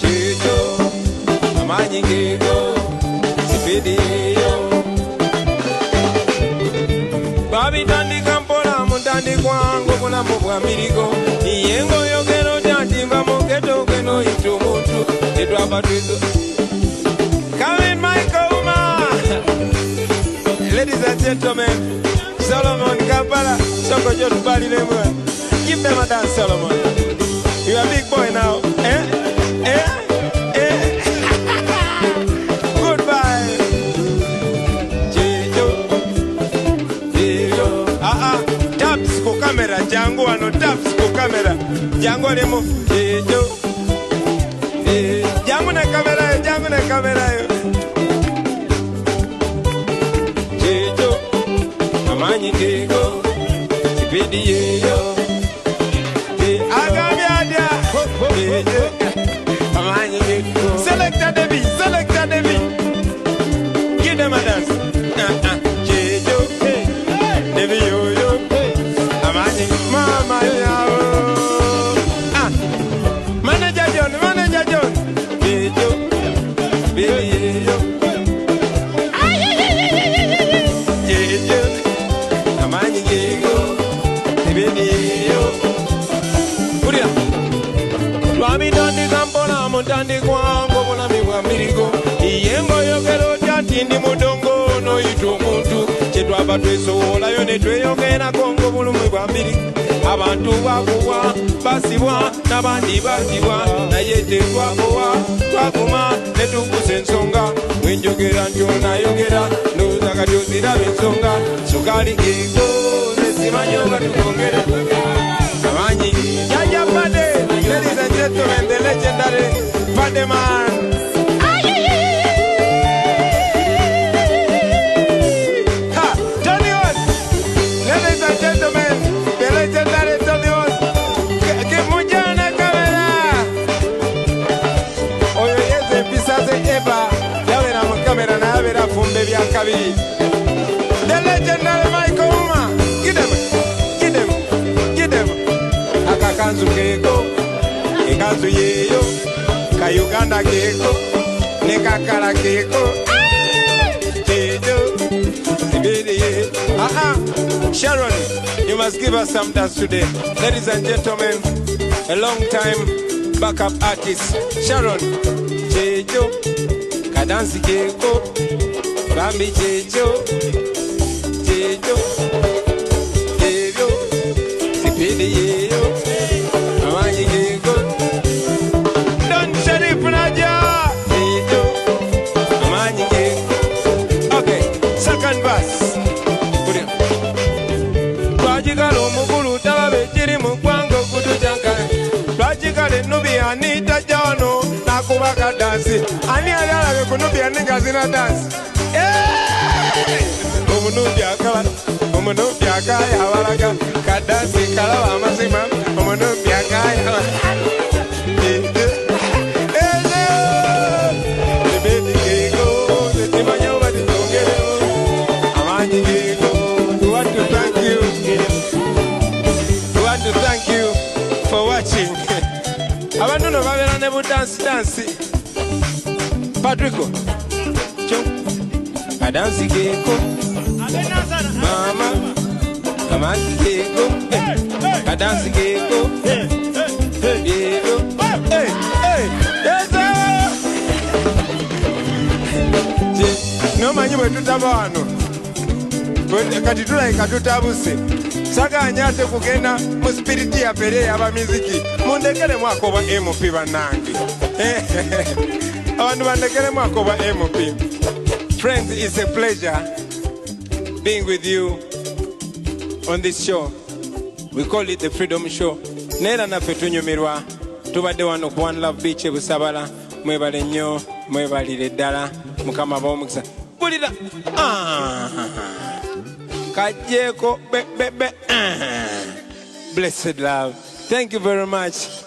Jejo, amanyi gego. Babi tandi kampola mutandi kwangu kuna mubwa mirigo Iyengo yogero jatimba muketo keno itu mutu Itu abatuizo Come in Michael Uma. Ladies and gentlemen, Solomon Kampala Soko Jotu Bali Lemwe. Give them a dance, Solomon. You are a big boy now. Camera, Django, and no taps for camera. Django, Remo, Django, na camera, Jejo, Amani Diego, Video, Agabia, Amani Diego, Selecta Devi, give them a dance. Jejo, Devi. Mama, Manager John, Bijo, Amani Diego, Bijo, Uria, Wami Dandi Campona, Montandi Quango, Bonami Wamirigo, Yengo Yogero, Jatindi Mudongo, no Itomutu, Chedwaba Tweso, Lion Twayogena Congo, Bulumi Wambiri. Abantu bakuwa basibwa nabandi basibwa naye twakuma netukusa ensonga wenjogera ntyonayogera ndowooza kati oziraba ensonga sukali ego nesimanyo nga tukongere amanyi Jaja Pade. Ladies and gentlemen, the legendary Pade man. Tony Hose. Ladies and gentlemen, the legendary Tony Hose. Kimujana kamera. Oyo yeze pisaze eba. Yawe na mkamera na yawe na fumbe vya kabiri. The legendary Michael Uma. Get them. Akakanzu keko. Ikanzu yeyo. Kayuganda keko. Nekakara keko. Sharon, you must give us some dance today. Ladies and gentlemen, a long time backup artist, Sharon. Chejo, Kadansi Keko, Bambi Chejo, Chejo, Sipidi Yeyo, Amani Keko, Don Sharif Naja, Chejo, Amani Keko. Okay, second verse. Nubian nita jano na kubaka dansi ani ayala ke Nubian ninga zina dansi Nubian kaya walaka kadansi kala masima Nubian kaya we want to thank you for watching. Abantu no babera ne bu dance. Patrico. Chon. A dance keko. Mama. Mama keko. A dance keko. Hey. Yes. No man bwe tutaba wano kati tulabika tutabuse saganya ate kugenda mu spiriti yaffe eri ey'abamiziki mundekeremu akoba MP bannange abantu bandekeremu akoba MP. Friends, it's a pleasure being with you on this show. We call it the Freedom Show. Neera naffe tunyumirwa tubadde wano ku One Love Beach e Busabala. Mwebale nnyo, mwebalire ddala, Mukama b'omukisa. Bulira kajjeeko be. Blessed love. Thank you very much.